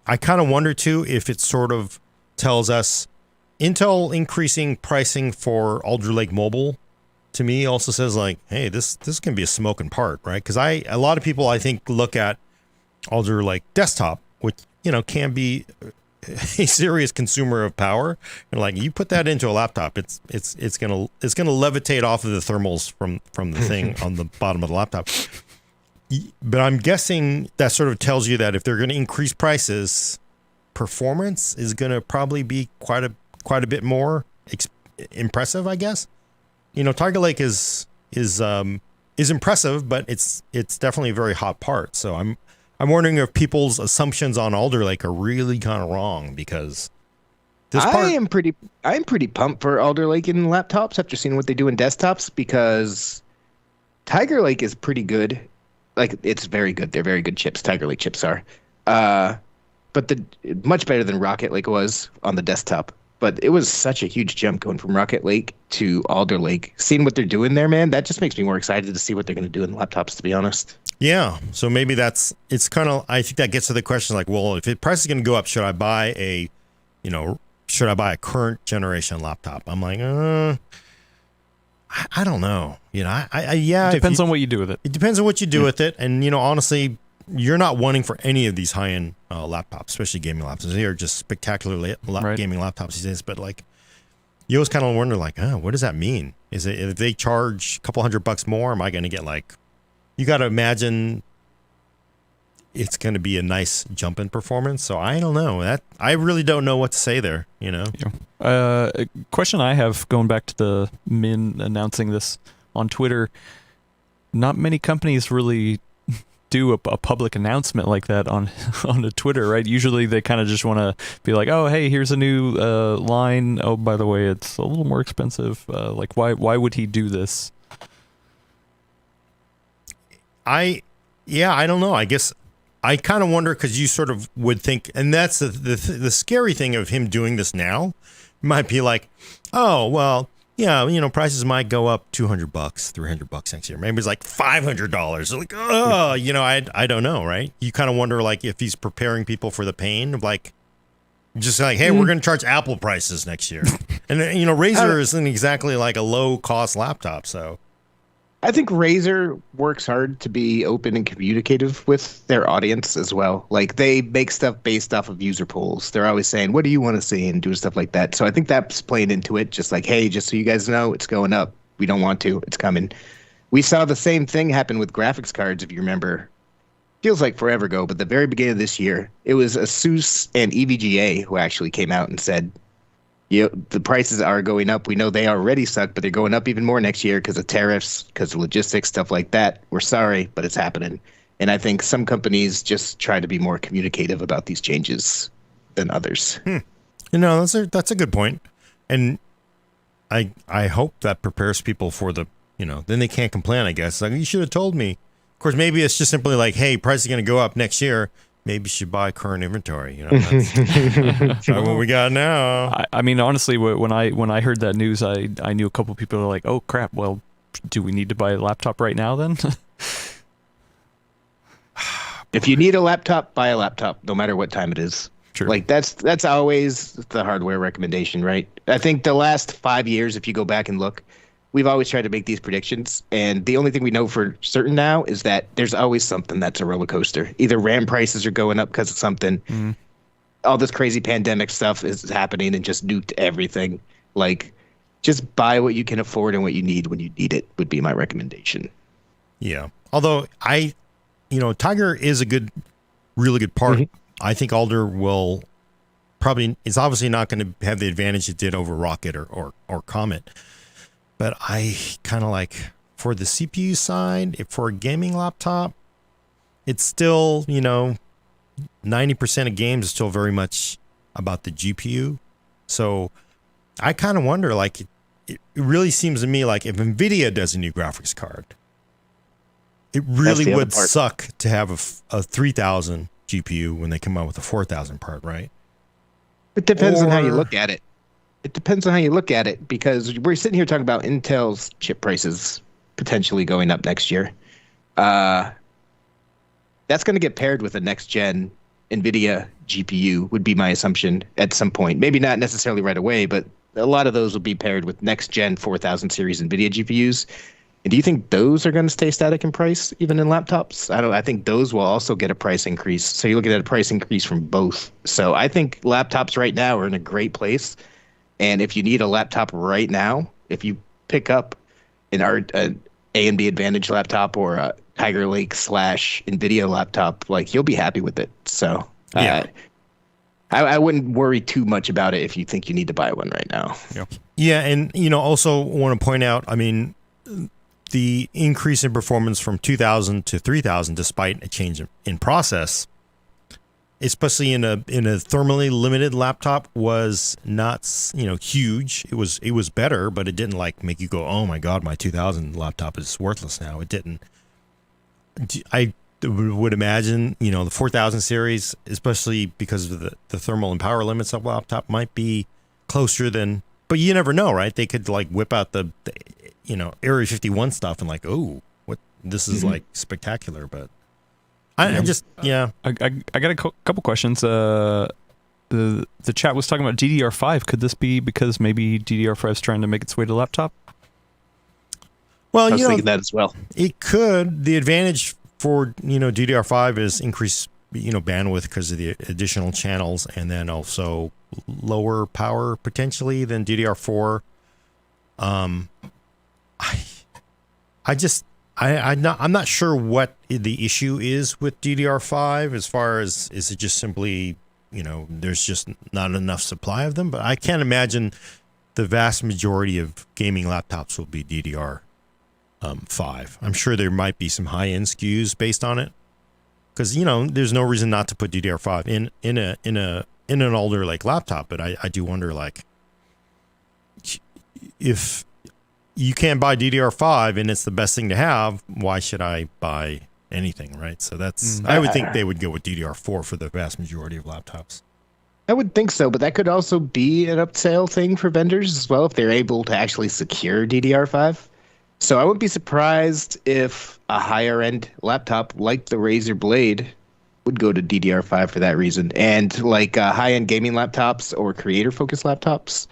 I kind of wonder too if it sort of tells us Intel increasing pricing for Alder Lake Mobile. To me, also says like, hey, this can be a smoking part, right? Because a lot of people I think look at Alder Lake Desktop, which can be a serious consumer of power, and like you put that into a laptop, it's gonna levitate off of the thermals from the thing on the bottom of the laptop. But I'm guessing that sort of tells you that if they're going to increase prices, performance is going to probably be quite a bit more impressive, I guess. Tiger Lake is impressive, but it's definitely a very hot part. So I'm wondering if people's assumptions on Alder Lake are really kind of wrong, because this part. I'm pretty pumped for Alder Lake in laptops after seeing what they do in desktops, because Tiger Lake is pretty good. Like, it's very good. They're very good chips. Tiger Lake chips are. But much better than Rocket Lake was on the desktop. But it was such a huge jump going from Rocket Lake to Alder Lake. Seeing what they're doing there, man, that just makes me more excited to see what they're going to do in laptops, to be honest. Yeah. So maybe it's kind of, I think that gets to the question like, well, if the price is going to go up, should I buy a current generation laptop? I'm like, I don't know. Yeah. Depends on what you do with it. It depends on what you do with it. And, honestly, you're not wanting for any of these high-end laptops, especially gaming laptops. They are just spectacular gaming laptops these days. But, like, you always kind of wonder, like, what does that mean? Is it, if they charge a couple $100 more, am I going to get, like, you got to imagine it's going to be a nice jump in performance. So I don't know. I really don't know what to say there, Yeah. A question I have, going back to the Min announcing this on Twitter, not many companies really do a public announcement like that on a Twitter, right? Usually they kind of just want to be like, oh, hey, here's a new line. Oh, by the way, it's a little more expensive. Like, why would he do this? I don't know. I guess I kind of wonder, because you sort of would think, and that's the scary thing of him doing this now, might be like, oh, well, yeah, prices might go up $200, $300 next year. Maybe it's like $500. Like, oh, I don't know, right? You kind of wonder, like, if he's preparing people for the pain of, like, just like, hey, we're going to charge Apple prices next year. And, Razer isn't exactly like a low cost laptop. So I think Razer works hard to be open and communicative with their audience as well. Like, they make stuff based off of user polls. They're always saying, what do you want to see, and doing stuff like that. So I think that's playing into it. Just like, hey, just so you guys know, it's going up. We don't want to. It's coming. We saw the same thing happen with graphics cards, if you remember. Feels like forever ago, but the very beginning of this year, it was ASUS and EVGA who actually came out and said, the prices are going up. We know they already suck, but they're going up even more next year because of tariffs, because of logistics, stuff like that. We're sorry, but it's happening. And I think some companies just try to be more communicative about these changes than others. That's a good point. And I hope that prepares people for the, then they can't complain, I guess. Like, you should have told me. Of course, maybe it's just simply like, hey, price is going to go up next year. Maybe you should buy current inventory. That's what we got now. I mean, honestly, when I heard that news, I knew a couple of people were like, oh crap, well, do we need to buy a laptop right now then? If you need a laptop, buy a laptop, no matter what time it is. True. Like, that's always the hardware recommendation, right? I think the last 5 years, if you go back and look, we've always tried to make these predictions, and the only thing we know for certain now is that there's always something that's a roller coaster. Either RAM prices are going up because of something, all this crazy pandemic stuff is happening and just nuked everything. Like, just buy what you can afford and what you need when you need it would be my recommendation. Yeah. Although Tiger is a really good part. I think Alder will probably, it's obviously not going to have the advantage it did over Rocket or Comet. But I kind of like, for the CPU side, for a gaming laptop, it's still, 90% of games is still very much about the GPU. So I kind of wonder, like, it really seems to me like if Nvidia does a new graphics card, it really would suck to have a 3000 GPU when they come out with a 4000 part, right? It depends on how you look at it. It depends on how you look at it, because we're sitting here talking about Intel's chip prices potentially going up next year. That's going to get paired with a next gen Nvidia GPU, would be my assumption at some point. Maybe not necessarily right away, but a lot of those will be paired with next gen 4000 series Nvidia GPUs. And do you think those are going to stay static in price even in laptops? I think those will also get a price increase. So you're looking at a price increase from both. So I think laptops right now are in a great place. And if you need a laptop right now, if you pick up an AMD Advantage laptop or a Tiger Lake / Nvidia laptop, like, you'll be happy with it. So yeah. I wouldn't worry too much about it if you think you need to buy one right now. Yeah, and also want to point out, I mean, the increase in performance from 2000 to 3000, despite a change in process, especially in a thermally limited laptop, was not huge. It was better, but it didn't like make you go, oh my god, my 2000 laptop is worthless now. It didn't. I would imagine the 4000 series, especially because of the thermal and power limits of laptop, might be closer than. But you never know, right? They could like whip out the Area 51 stuff and like, oh, what this is like spectacular, but. I got a couple questions. The chat was talking about DDR5. Could this be because maybe DDR5 is trying to make its way to laptop? Well, I was thinking that as well. It could. The advantage for DDR5 is increased bandwidth because of the additional channels, and then also lower power potentially than DDR4. I'm not sure what the issue is with DDR5 as far as, is it just simply, there's just not enough supply of them, but I can't imagine the vast majority of gaming laptops will be DDR5. I'm sure there might be some high-end SKUs based on it, because there's no reason not to put DDR5 in an older like laptop, but I do wonder, like, if you can't buy DDR5 and it's the best thing to have, why should I buy anything, right? So that's, I would think they would go with DDR4 for the vast majority of laptops. I would think so, but that could also be an upsell thing for vendors as well if they're able to actually secure DDR5. So I wouldn't be surprised if a higher end laptop like the Razer Blade would go to DDR5 for that reason. And like high-end gaming laptops or creator-focused laptops,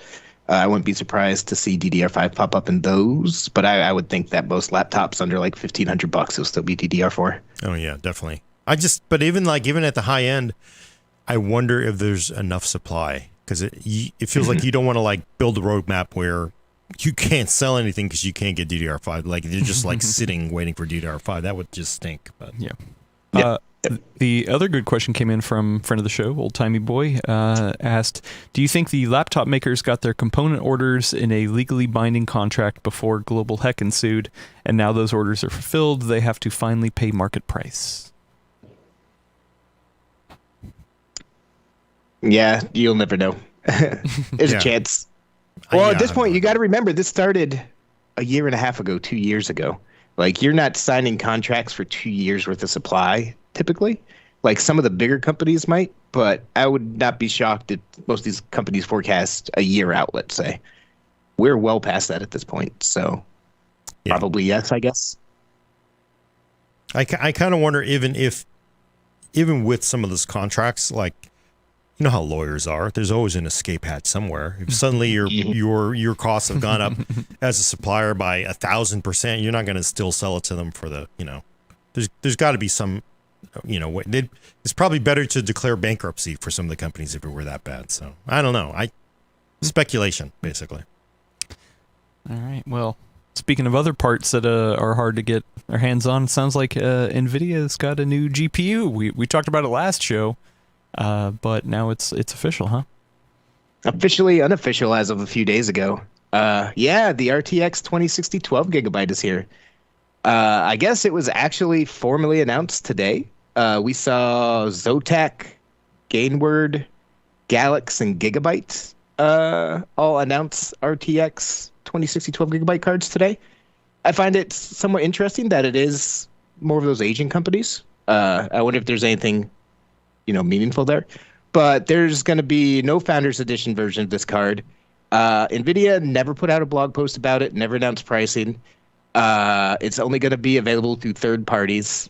I wouldn't be surprised to see DDR5 pop up in those, but I would think that most laptops under like $1,500 will still be DDR4. Oh yeah, definitely. But even at the high end, I wonder if there's enough supply, because it feels like you don't want to like build a roadmap where you can't sell anything because you can't get DDR5. Like they're just like sitting waiting for DDR5. That would just stink. But yeah. The other good question came in from friend of the show, Old Timey Boy, asked, do you think the laptop makers got their component orders in a legally binding contract before global heck ensued, and now those orders are fulfilled, they have to finally pay market price? Yeah, you'll never know. There's a chance. Well, at this point, you got to remember, this started a year and a half ago, 2 years ago. Like, you're not signing contracts for 2 years worth of supply, typically. Like, some of the bigger companies might, but I would not be shocked if most of these companies forecast a year out, let's say. We're well past that at this point, so probably yes, I guess. I kind of wonder, even with some of those contracts, like, you know how lawyers are. There's always an escape hatch somewhere. If suddenly your costs have gone up as a supplier by 1,000%, you're not going to still sell it to them for the, there's got to be some, it's probably better to declare bankruptcy for some of the companies if it were that bad. So I don't know. Speculation, basically. All right. Well, speaking of other parts that are hard to get our hands on, it sounds like Nvidia's got a new GPU. We talked about it last show. But now it's official, huh? Officially unofficial as of a few days ago. The RTX 2060 12 gigabyte is here. I guess it was actually formally announced today. We saw Zotac, Gainword, Galax, and Gigabyte all announce RTX 2060 12 gigabyte cards today. I find it somewhat interesting that it is more of those Asian companies. I wonder if there's anything, meaningful there. But there's going to be no Founders Edition version of this card. Nvidia never put out a blog post about it, never announced pricing. It's only going to be available through third parties.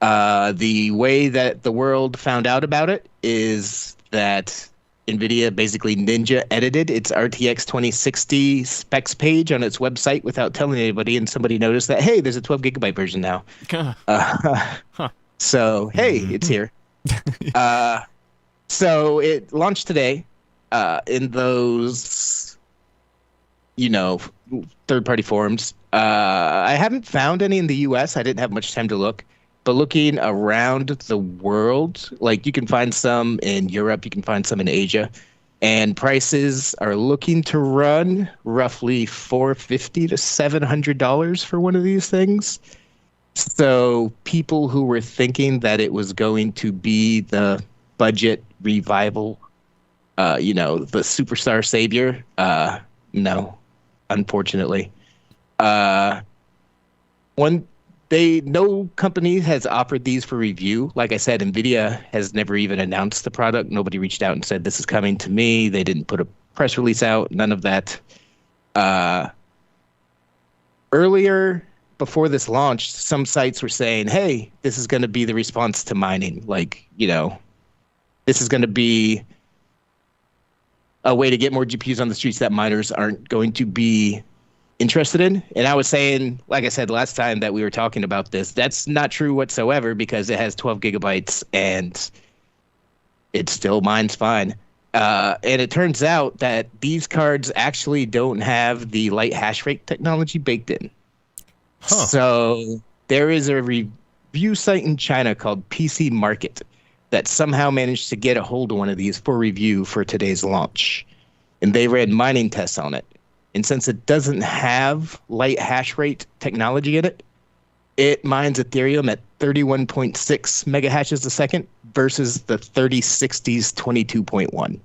The way that the world found out about it is that Nvidia basically ninja edited its RTX 2060 specs page on its website without telling anybody, and somebody noticed that, hey, there's a 12 gigabyte version now. So, hey, it's here. So it launched today in those, third-party forums. I haven't found any in the US. I didn't have much time to look. But looking around the world, like you can find some in Europe, you can find some in Asia, and prices are looking to run roughly $450 to $700 for one of these things. So people who were thinking that it was going to be the budget revival, the superstar savior, no, unfortunately. No company has offered these for review. Like I said, Nvidia has never even announced the product. Nobody reached out and said, this is coming to me. They didn't put a press release out, none of that. Earlier, before this launched, some sites were saying, hey, this is going to be the response to mining. This is going to be a way to get more GPUs on the streets that miners aren't going to be interested in. And I was saying, like I said last time that we were talking about this, that's not true whatsoever because it has 12 gigabytes and it still mines fine. And it turns out that these cards actually don't have the light hash rate technology baked in. Huh. So there is a review site in China called PC Market that somehow managed to get a hold of one of these for review for today's launch. And they ran mining tests on it. And since it doesn't have light hash rate technology in it, it mines Ethereum at 31.6 mega hashes a second versus the 3060's 22.1.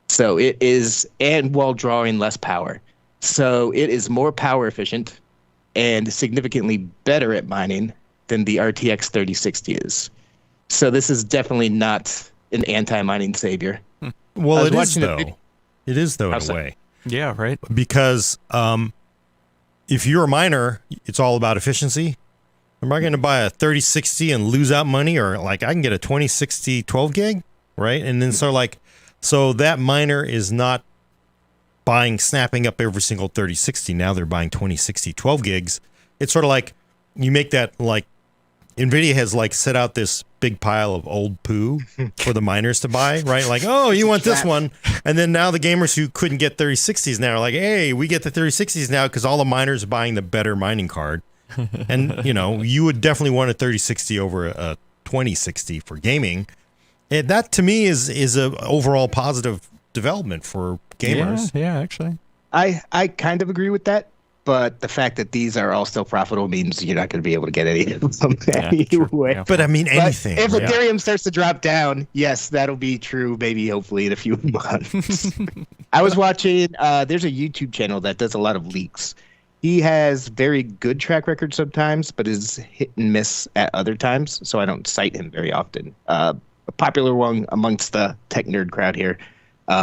So it is, and while drawing less power. So it is more power efficient and significantly better at mining than the RTX 3060 is. So this is definitely not an anti-mining savior. Well, it is, though. It is, though, in a way. Yeah, right. Because if you're a miner, it's all about efficiency. Am I going to buy a 3060 and lose out money, or like I can get a 2060 12 gig, right? And then so that miner is not snapping up every single 3060. Now they're buying 2060 12 gigs. It's sort of like you make that Nvidia has set out this big pile of old poo for the miners to buy, right? Like, oh, you want this one. And then now the gamers who couldn't get 3060s now are like, hey, we get the 3060s now because all the miners are buying the better mining card. And, you would definitely want a 3060 over a 2060 for gaming. And that to me is a overall positive development for gamers. Yeah, actually. I kind of agree with that. But the fact that these are all still profitable means you're not going to be able to get any of them anyway. Yeah. But I mean, anything. But if Ethereum starts to drop down, yes, that'll be true. Maybe hopefully in a few months. I was watching. There's a YouTube channel that does a lot of leaks. He has very good track record sometimes, but is hit and miss at other times. So I don't cite him very often. A popular one amongst the tech nerd crowd here.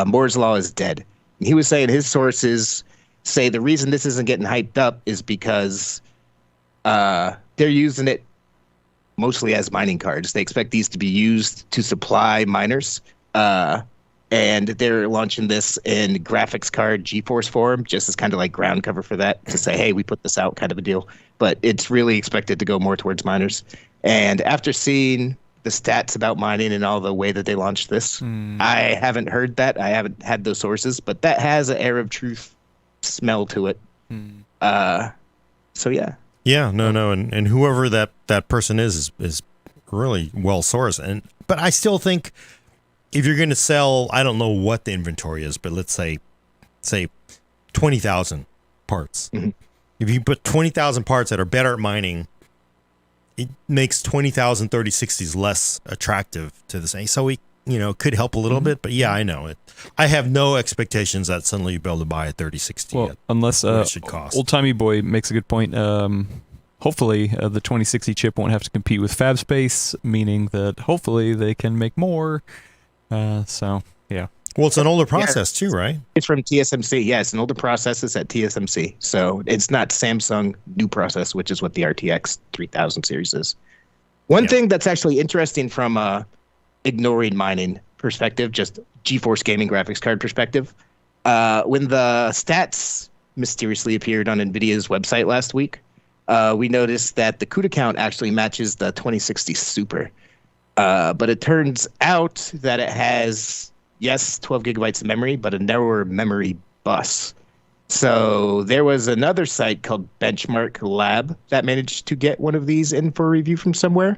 Moore's Law is dead. And he was saying his sources say the reason this isn't getting hyped up is because they're using it mostly as mining cards. They expect these to be used to supply miners. And they're launching this in graphics card GeForce form, just as kind of like ground cover for that, to say, hey, we put this out, kind of a deal. But it's really expected to go more towards miners. And after seeing the stats about mining and all the way that they launched this, I haven't heard that. I haven't had those sources, but that has an air of truth smell to it. So yeah. Yeah, no, and whoever that person is really well sourced. But I still think if you're going to sell, I don't know what the inventory is, but let's say 20,000 parts. Mm-hmm. If you put 20,000 parts that are better at mining, it makes 20,000 3060s less attractive to the same. So could help a little bit. But yeah, I know it. I have no expectations that suddenly you'll be able to buy a 3060. Well, unless what it should cost. Old Timey Boy makes a good point. Hopefully, the 2060 chip won't have to compete with fab space, meaning that hopefully they can make more. So, yeah. Well, it's an older process too, right? It's from TSMC. Yeah, it's an older process. It's at TSMC. So it's not Samsung new process, which is what the RTX 3000 series is. One thing that's actually interesting from ignoring mining perspective, just GeForce gaming graphics card perspective, when the stats mysteriously appeared on NVIDIA's website last week, we noticed that the CUDA count actually matches the 2060 Super. But it turns out that it has, 12 gigabytes of memory, but a narrower memory bus. So there was another site called Benchmark Lab that managed to get one of these in for review from somewhere.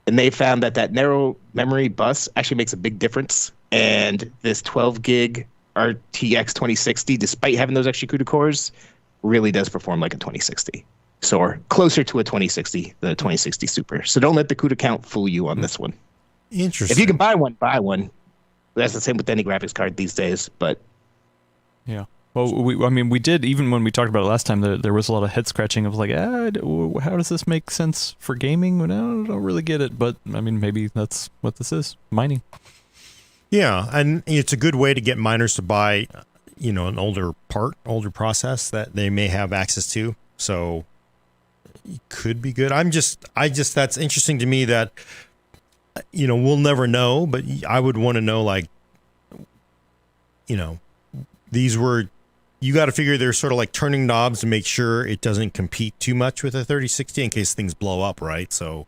And they found that narrow memory bus actually makes a big difference. And this 12 gig RTX 2060, despite having those extra CUDA cores, really does perform like a 2060. So or closer to a 2060 than a 2060 Super. So don't let the CUDA count fool you on this one. Interesting. If you can buy one, buy one. That's the same with any graphics card these days. But yeah. Well, we did, even when we talked about it last time, there was a lot of head scratching of like, how does this make sense for gaming? Well, I don't really get it, but I mean, maybe that's what this is, mining. Yeah, and it's a good way to get miners to buy, an older process that they may have access to. So it could be good. That's interesting to me that, we'll never know, but I would want to know, like, these were, you got to figure they're sort of like turning knobs to make sure it doesn't compete too much with a 3060 in case things blow up, right? So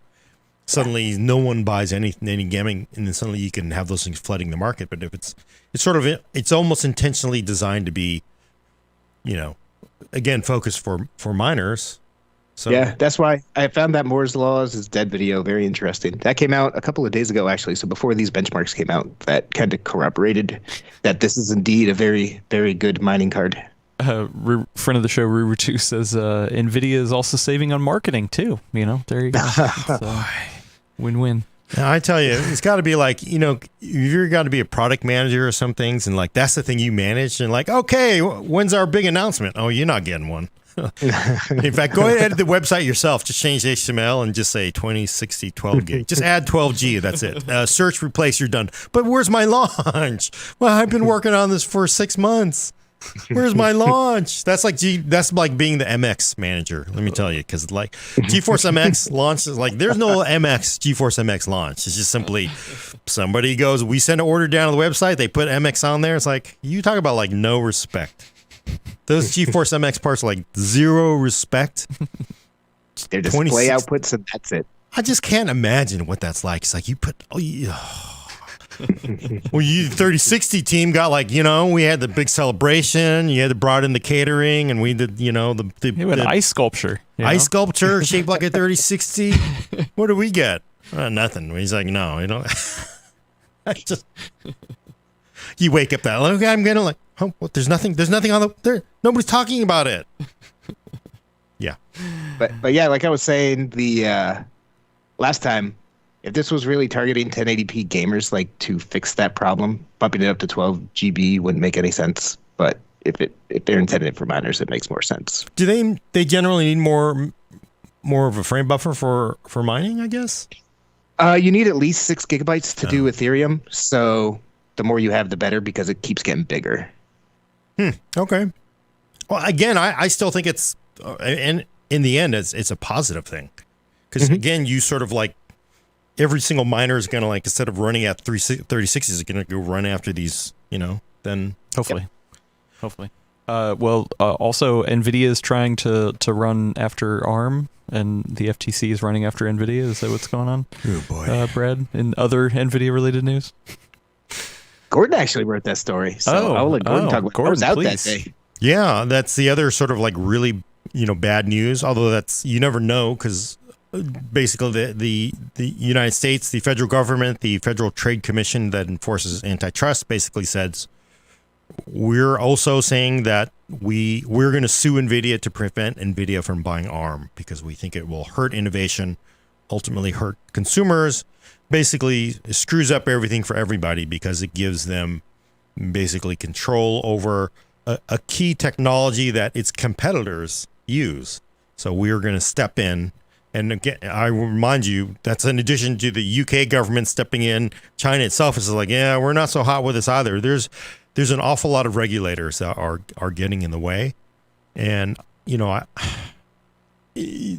suddenly no one buys any gaming, and then suddenly you can have those things flooding the market. But if it's almost intentionally designed to be, again, focused for miners. So yeah, that's why I found that Moore's Laws is Dead video very interesting. That came out a couple of days ago, actually. So before these benchmarks came out, that kind of corroborated that this is indeed a very, very good mining card. Friend of the show, Ruru2 says Nvidia is also saving on marketing too. There you go. So, win-win. Now, I tell you, it's got to be like, you've got to be a product manager or some things, and like that's the thing you manage, and like, okay, when's our big announcement? Oh, you're not getting one. In fact, go ahead and edit the website yourself. Just change HTML and just say 2060 12 gig. Just add 12G. That's it. Search, replace, you're done. But where's my launch? Well, I've been working on this for 6 months. Where's my launch? That's like being the MX manager. Let me tell you, because like GeForce MX launch is like there's no GeForce MX launch. It's just simply somebody goes, we send an order down to the website, they put MX on there. It's like you talk about like no respect. Those GeForce MX parts are like zero respect. They're display outputs, and that's it. I just can't imagine what that's like. It's like you put, well, you 3060 team got like, we had the big celebration. You had brought in the catering, and we did, the ice sculpture. Ice sculpture shaped like a 3060. What do we get? Nothing. He's like, no, you don't. You wake up that, okay, I'm gonna like, oh, well, there's nothing on there. Nobody's talking about it. Yeah. But yeah, like I was saying the last time, if this was really targeting 1080p gamers, like to fix that problem, bumping it up to 12 GB wouldn't make any sense. But if they're intended for miners, it makes more sense. Do they generally need more of a frame buffer for mining, I guess? You need at least 6 gigabytes to do Ethereum. So the more you have, the better, because it keeps getting bigger. Okay. Well, again, I still think it's, and in the end, it's a positive thing. Because again, you sort of like, every single miner is going to like, instead of running at 3060s, is going to go run after these, then. Hopefully. Also, NVIDIA is trying to run after ARM, and the FTC is running after NVIDIA. Is that what's going on? Oh, boy. Brad, in other NVIDIA-related news? Gordon actually wrote that story, so I'll let Gordon talk about it. I was out that day. Yeah, that's the other sort of like really, bad news, although that's, you never know, because basically the United States, the federal government, the Federal Trade Commission that enforces antitrust basically says, we're also saying that we're going to sue NVIDIA to prevent NVIDIA from buying ARM because we think it will hurt innovation ultimately hurt consumers. Basically, it screws up everything for everybody because it gives them basically control over a key technology that its competitors use. So we're going to step in. And again, I remind you, that's in addition to the UK government stepping in. China itself is like, yeah, we're not so hot with this either. There's an awful lot of regulators that are getting in the way. And, you know,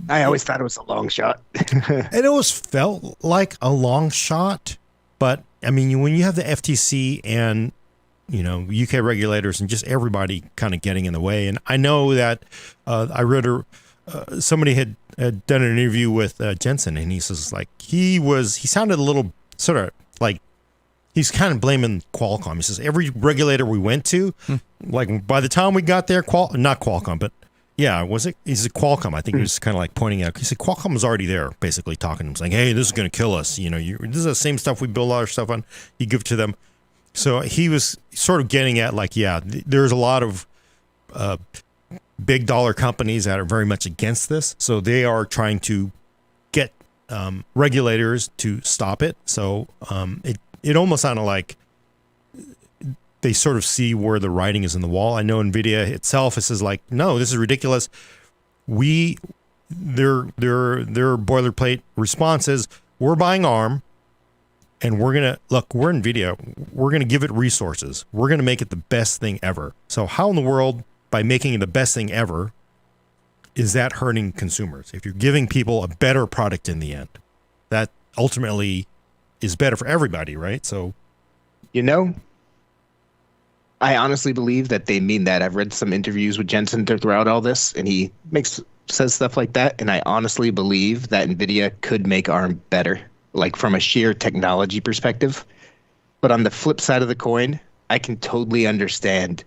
I always thought it was a long shot. it always felt like a long shot. But, I mean, when you have the FTC and, you know, UK regulators and just everybody kind of getting in the way. And I know that I read somebody had done an interview with Jensen, and he says like he sounded a little sort of like he's kind of blaming Qualcomm. He says every regulator we went to, like by the time we got there, not Qualcomm, but yeah, was it? He said Qualcomm. I think he was kind of like pointing out. He said Qualcomm was already there, basically talking to him, saying, "Hey, this is going to kill us. You know, this is the same stuff we build all our stuff on. You give it to them." So he was sort of getting at like, yeah, there's a lot of big dollar companies that are very much against this. So they are trying to get regulators to stop it. So it almost sounded like they sort of see where the writing is in the wall. I know Nvidia itself is like, no, this is ridiculous. Their boilerplate response is, we're buying ARM and we're Nvidia, we're going to give it resources. We're going to make it the best thing ever. So how in the world, by making it the best thing ever, is that hurting consumers? If you're giving people a better product in the end, that ultimately is better for everybody, right? So, you know, I honestly believe that they mean that. I've read some interviews with Jensen throughout all this, and he says stuff like that. And I honestly believe that Nvidia could make ARM better, like from a sheer technology perspective. But on the flip side of the coin, I can totally understand.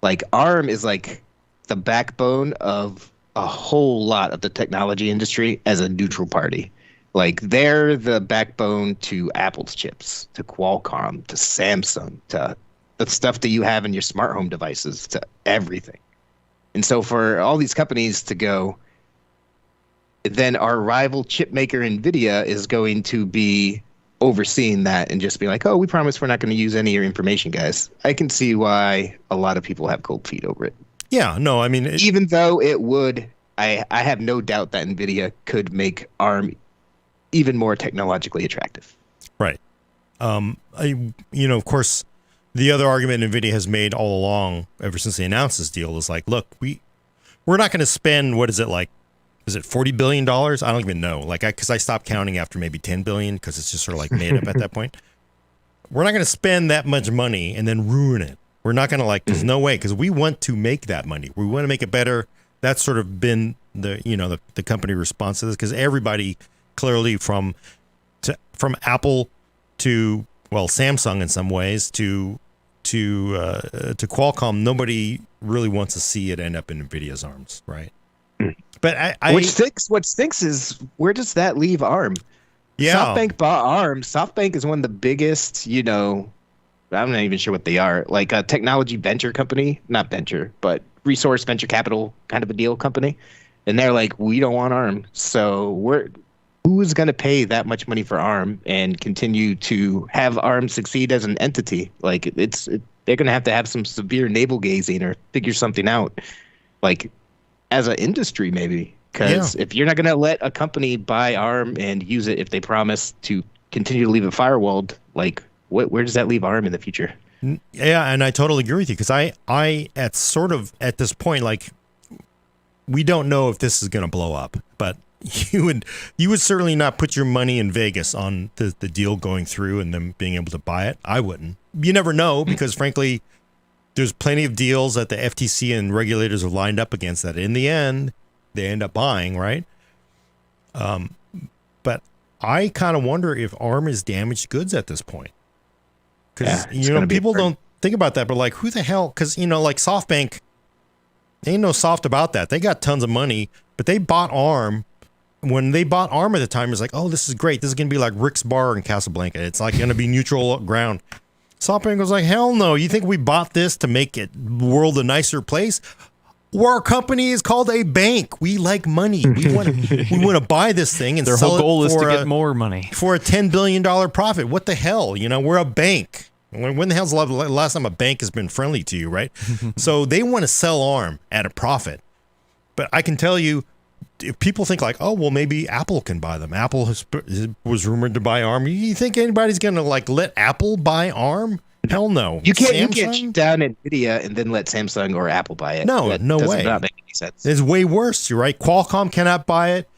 Like ARM is like the backbone of a whole lot of the technology industry as a neutral party. Like they're the backbone to Apple's chips, to Qualcomm, to Samsung, to the stuff that you have in your smart home devices, to everything. And so for all these companies to go, then our rival chip maker Nvidia is going to be overseeing that and just be like, oh, we promise we're not going to use any of your information, guys. I can see why a lot of people have cold feet over it. Yeah, no, I mean, even though it would, I have no doubt that Nvidia could make ARM even more technologically attractive. Right. Of course, the other argument Nvidia has made all along, ever since they announced this deal, is like, look, we're not going to spend, what is it, like, is it $40 billion? I don't even know. Like, because I stopped counting after maybe 10 billion because it's just sort of like made up at that point. We're not going to spend that much money and then ruin it. We're not going to there's no way, because we want to make that money. We want to make it better. That's sort of been the company response to this, because everybody clearly from Apple to, well, Samsung in some ways to Qualcomm, nobody really wants to see it end up in Nvidia's arms, right? But what stinks is, where does that leave ARM? Yeah. SoftBank bought ARM. SoftBank is one of the biggest, I'm not even sure what they are, like a technology venture company, not venture, but resource venture capital kind of a deal company. And they're like, we don't want ARM. So who is going to pay that much money for ARM and continue to have ARM succeed as an entity? Like they're going to have some severe navel gazing or figure something out, like as an industry maybe. Because if you're not going to let a company buy ARM and use it if they promise to continue to leave it firewalled, like where does that leave ARM in the future? Yeah, and I totally agree with you, because I at this point, like, we don't know if this is going to blow up, but you would certainly not put your money in Vegas on the deal going through and them being able to buy it. I wouldn't. You never know, because frankly, there's plenty of deals that the FTC and regulators have lined up against that in the end they end up buying, right? But I kind of wonder if ARM is damaged goods at this point. Because, people don't think about that, but like, who the hell? Because, like SoftBank, they ain't no soft about that. They got tons of money, but they bought ARM. When they bought ARM at the time, it was like, oh, this is great. This is going to be like Rick's Bar in Casablanca. It's like going to be neutral ground. SoftBank was like, hell no. You think we bought this to make the world a nicer place? Our company is called a bank. We like money. We want to buy this thing and Their sell whole it goal is to for get more money. for a $10 billion profit. What the hell? We're a bank. When the hell's the last time a bank has been friendly to you, right? So they want to sell ARM at a profit. But I can tell you, if people think like, oh, well, maybe Apple can buy them. Apple was rumored to buy ARM. You think anybody's going to like let Apple buy ARM? Hell no. You can't shut down Nvidia and then let Samsung or Apple buy it. No, that no does way. Not make any sense. It's way worse. You're right. Qualcomm cannot buy it.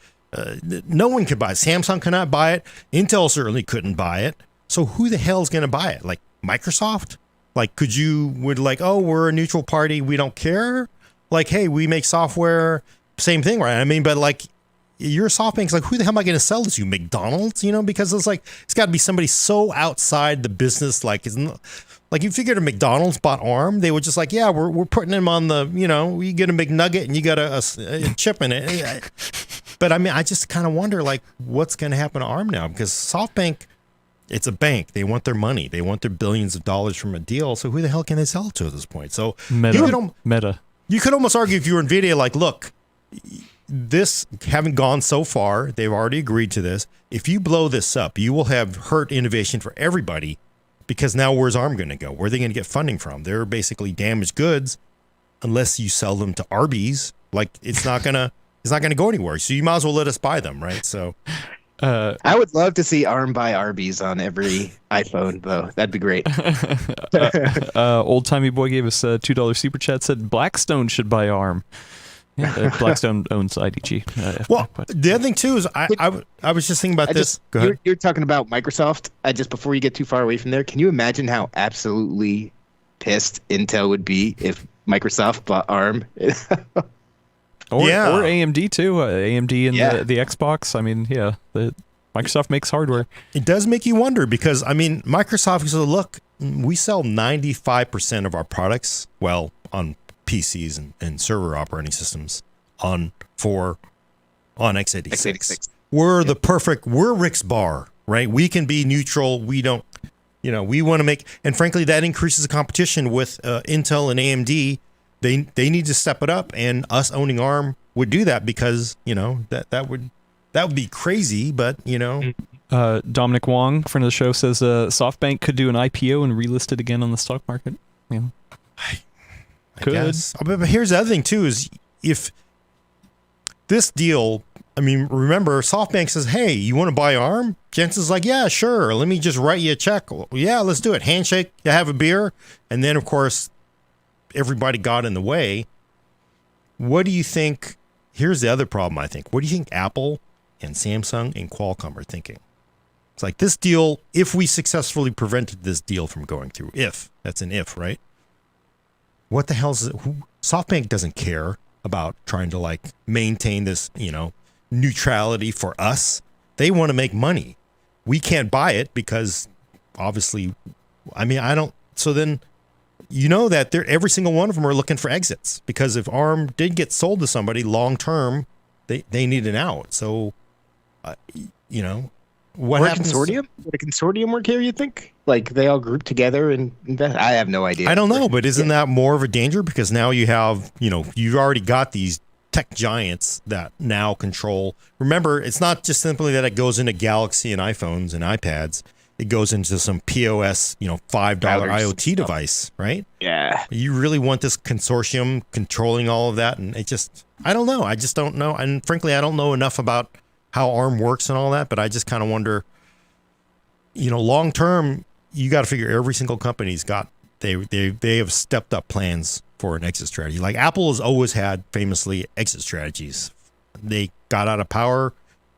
No one could buy it. Samsung cannot buy it. Intel certainly couldn't buy it. So who the hell is going to buy it? Like Microsoft? Like, oh, we're a neutral party. We don't care. Like, hey, we make software. Same thing, right? I mean, but like, you're a SoftBank's like, who the hell am I going to sell this to? McDonald's, because it's like, it's got to be somebody so outside the business. Like, like you figured if McDonald's bought ARM, they would just like, yeah, we're putting them on the, you get a McNugget and you got a chip in it. But I mean, I just kind of wonder like what's going to happen to ARM now, because SoftBank, it's a bank. They want their money. They want their billions of dollars from a deal. So who the hell can they sell it to at this point? So Meta. You could almost argue if you were Nvidia, like, look, this having gone so far, they've already agreed to this. If you blow this up, you will have hurt innovation for everybody, because now where's ARM going to go? Where are they going to get funding from? They're basically damaged goods unless you sell them to Arby's. Like, it's not going to go anywhere. So you might as well let us buy them, right? So I would love to see ARM buy Arby's on every iPhone, though. That'd be great. Old Timey Boy gave us a $2 super chat, said Blackstone should buy ARM. Yeah, Blackstone owns IDG. Well, the other thing too is I was just thinking about this. Go ahead. You're talking about Microsoft. Just before you get too far away from there, can you imagine how absolutely pissed Intel would be if Microsoft bought ARM? Or AMD too. AMD and the Xbox. I mean, yeah, Microsoft makes hardware. It does make you wonder, because I mean, Microsoft says, look, we sell 95% of our products, well, on PCs and server operating systems on x86. We're Rick's Bar, right? We can be neutral. We don't, we want to make, and frankly, that increases the competition with Intel and AMD. They need to step it up, and us owning ARM would do that, because that would be crazy, but Dominic Wong, friend of the show, says SoftBank could do an IPO and relist it again on the stock market. I guess. But here's the other thing too, is if this deal, I mean, remember, SoftBank says, hey, you want to buy ARM? Jensen's like, yeah, sure. Let me just write you a check. Well, yeah, let's do it. Handshake, you have a beer. And then, of course, everybody got in the way. What do you think? Here's the other problem, I think. What do you think Apple and Samsung and Qualcomm are thinking? It's like, this deal, if we successfully prevented this deal from going through, that's an if, right? What the hell is it? SoftBank doesn't care about trying to like maintain this, neutrality for us. They want to make money. We can't buy it because obviously, I mean, I don't. So then, that every single one of them are looking for exits, because if ARM did get sold to somebody long term, they need an out. So, what happens? Consortium? Would a consortium work here, you think? Like, they all group together and invest? I have no idea. I don't know, but isn't that more of a danger? Because now you have, you've already got these tech giants that now control. Remember, it's not just simply that it goes into Galaxy and iPhones and iPads. It goes into some POS, $5 IoT device, right? Yeah. You really want this consortium controlling all of that? And I don't know. I just don't know. And frankly, I don't know enough about how ARM works and all that, but I just kind of wonder, long term, you got to figure every single company's got, they have stepped up plans for an exit strategy. Like Apple has always had famously exit strategies. They got out of power,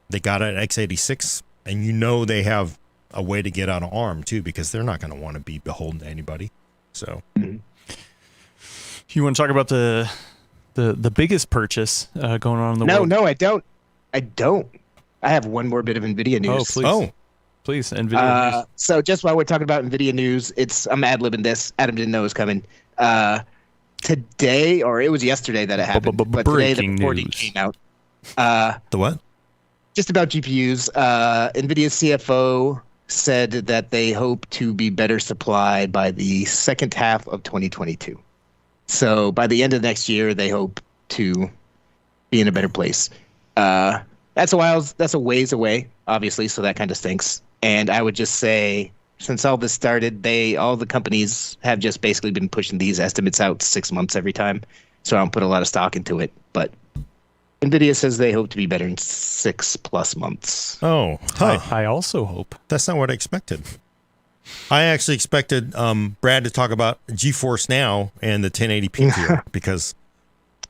they got out of x86, and they have a way to get out of ARM too, because they're not going to want to be beholden to anybody. So, you want to talk about the biggest purchase going on in the world? No, I don't. I have one more bit of Nvidia news. Oh, please. Please, Nvidia news. So just while we're talking about Nvidia news, I'm ad-libbing this. Adam didn't know it was coming. Today, or it was yesterday that it happened, but today the reporting came out. The what? Just about GPUs. Nvidia's CFO said that they hope to be better supplied by the second half of 2022. So by the end of next year, they hope to be in a better place. That's a ways away, obviously, so that kind of stinks. And I would just say, since all this started, all the companies have just basically been pushing these estimates out 6 months every time. So I don't put a lot of stock into it. But Nvidia says they hope to be better in 6+ months. Oh, huh. I also hope. That's not what I expected. I actually expected Brad to talk about GeForce Now and the 1080p tier because...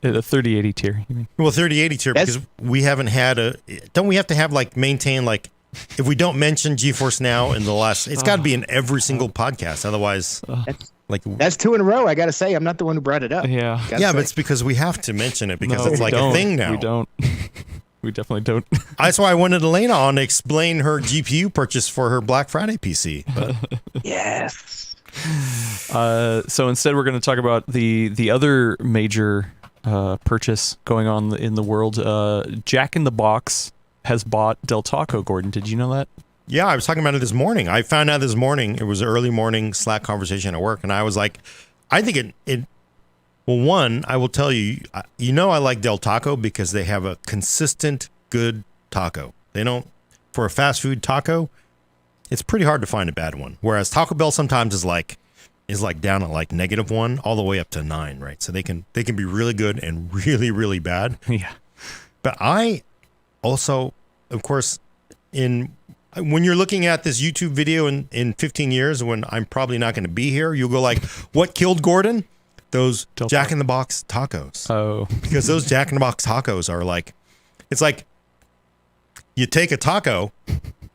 The 3080 tier, you mean? Well, 3080 tier, because we haven't had don't we have to have maintain if we don't mention GeForce Now in the last, it's got to be in every single podcast. Otherwise, that's 2 in a row. I got to say, I'm not the one who brought it up. Yeah. But it's because we have to mention it because it's a thing now. We don't. We definitely don't. That's why I wanted Elena on to explain her GPU purchase for her Black Friday PC. But. Yes. So instead, we're going to talk about the other major purchase going on in the world. Jack in the Box has bought Del Taco. Gordon, did you know that? Yeah, I was talking about it this morning. I found out this morning. It was an early morning Slack conversation at work, and I was like, I think well, one, I will tell you, I like Del Taco because they have a consistent good taco. They don't, for a fast food taco, it's pretty hard to find a bad one. Whereas Taco Bell sometimes is down at -1 all the way up to 9, right? So they can be really good and really, really bad. Yeah. But I also, of course, when you're looking at this YouTube video in 15 years, when I'm probably not going to be here, you'll go like, what killed Gordon? Those Jack in the Box tacos. Oh. Because those Jack in the Box tacos are it's like you take a taco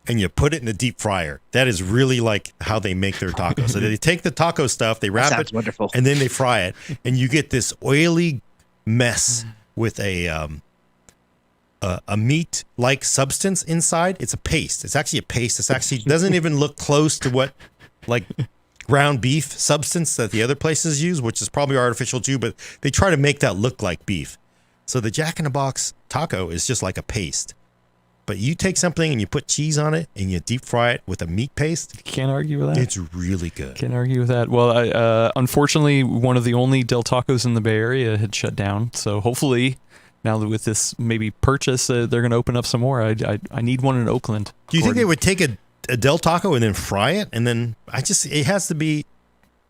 and you put it in the deep fryer. That is really how they make their tacos. So they take the taco stuff, they wrap it, wonderful. and then they fry it, and you get this oily mess with a meat-like substance inside. It's a paste. It's actually a paste. It's actually doesn't even look close to what ground beef substance that the other places use, which is probably artificial too, but they try to make that look like beef. So the Jack in the Box taco is just like a paste. But you take something and you put cheese on it and you deep fry it with a meat paste. Can't argue with that. It's really good. Can't argue with that. Well, unfortunately, one of the only Del Tacos in the Bay Area had shut down. So hopefully, now that with this maybe purchase, they're going to open up some more. I need one in Oakland. Do you think they would take a Del Taco and then fry it? And then it has to be...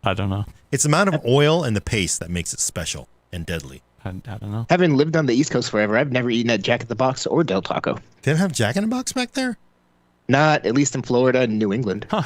I don't know. It's the amount of oil and the paste that makes it special and deadly. I don't know. Having lived on the East Coast forever, I've never eaten at Jack in the Box or Del Taco. They don't have Jack in the Box back there? Not, at least in Florida and New England. Huh.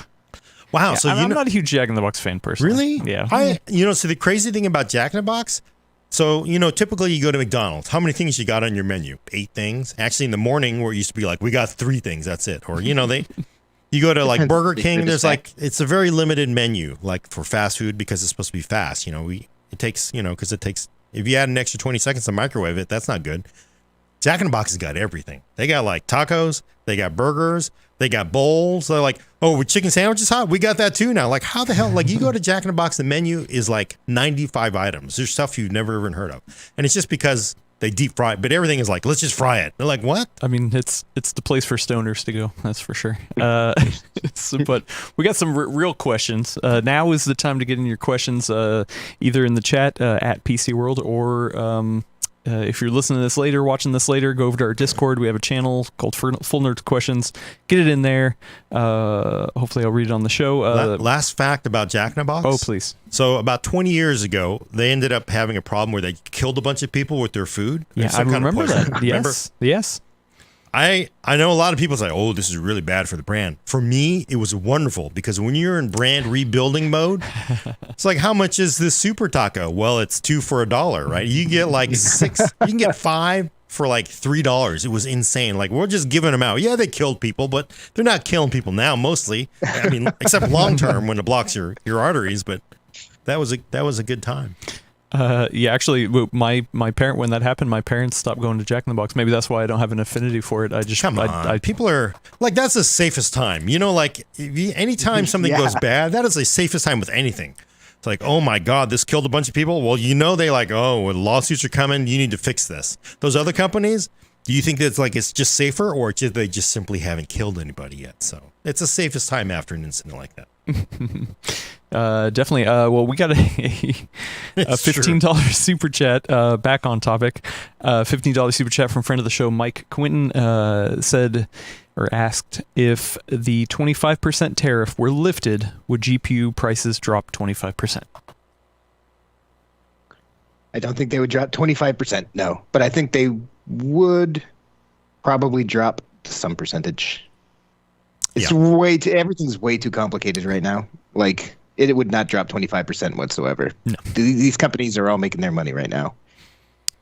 Wow. Yeah, so I'm not a huge Jack in the Box fan personally. Really? Yeah. So the crazy thing about Jack in the Box, so, typically you go to McDonald's. How many things you got on your menu? 8 things. Actually, in the morning where it used to be we got 3 things, that's it. Or, you go to Burger King, there's it's a very limited menu, for fast food because it's supposed to be fast. It takes, because it takes, if you add an extra 20 seconds to microwave it, that's not good. Jack in the Box has got everything. They got tacos, they got burgers, they got bowls. They're with chicken sandwiches hot? We got that too now. How the hell? You go to Jack in the Box, the menu is 95 items. There's stuff you've never even heard of. And it's just because they deep fry it, but everything is let's just fry it. They're what? I mean, it's the place for stoners to go. That's for sure. But we got some real questions. Now is the time to get in your questions, either in the chat at PCWorld or if you're listening to this later, watching this later, go over to our Discord. We have a channel called Full Nerd Questions. Get it in there. Hopefully I'll read it on the show. Last fact about Jack in the Box. Oh, please. So about 20 years ago, they ended up having a problem where they killed a bunch of people with their food. Yeah, I remember that. Yes. I know a lot of people say, oh, this is really bad for the brand. For me, it was wonderful because when you're in brand rebuilding mode, it's how much is this super taco? Well, it's 2 for $1, right? You get 6, you can get 5 for $3. It was insane. We're just giving them out. Yeah, they killed people, but they're not killing people now mostly. I mean, except long term when it blocks your arteries, but that was a good time. Yeah, actually, my parent, when that happened, my parents stopped going to Jack in the Box. Maybe that's why I don't have an affinity for it. I just come on. People are that's the safest time. Anytime something goes bad, that is the safest time with anything. It's oh my God, this killed a bunch of people. Well, they when lawsuits are coming, you need to fix this. Those other companies, do you think that's it's just safer, or they just simply haven't killed anybody yet? So it's the safest time after an incident like that. Definitely. Well, we got a $15 super chat. Back on topic. $15 super chat from friend of the show, Mike Quinton, said or asked if the 25% tariff were lifted, would GPU prices drop 25%? I don't think they would drop 25%. No, but I think they would probably drop some percentage. It's everything's way too complicated right now. Like it would not drop 25% whatsoever. No. These companies are all making their money right now.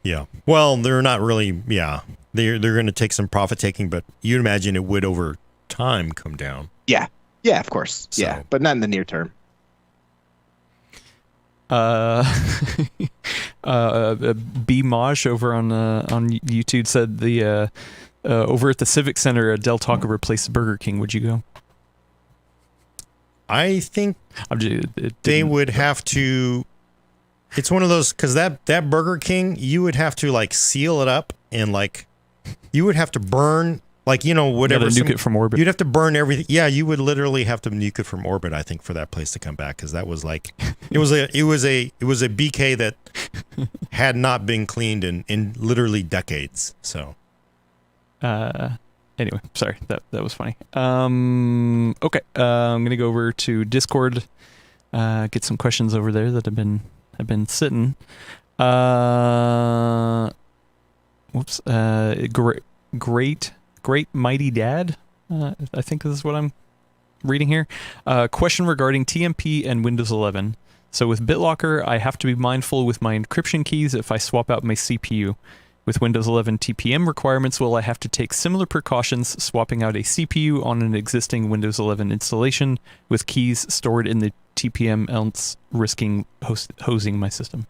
Yeah. Well, they're not really. Yeah. They're going to take some profit taking, but you'd imagine it would over time come down. Yeah. Yeah, of course. So. Yeah, but not in the near term. B Maj over on YouTube said the over at the Civic Center, Del Taco replaced Burger King. Would you go? I think they would have to. It's one of those because that Burger King, you would have to like seal it up and like you would have to burn like whatever. Nuke it from orbit. You'd have to burn everything. Yeah, you would literally have to nuke it from orbit. I think for that place to come back because that was like it was a BK that had not been cleaned in literally decades. So. Anyway, sorry, that was funny. Okay, I'm gonna go over to Discord, get some questions over there that have been sitting. Whoops. Great mighty dad. I think this is what I'm reading here. Question regarding TMP and Windows 11. So with BitLocker, I have to be mindful with my encryption keys if I swap out my CPU. With Windows 11 TPM requirements, will I have to take similar precautions swapping out a CPU on an existing Windows 11 installation with keys stored in the TPM, else risking hosing my system?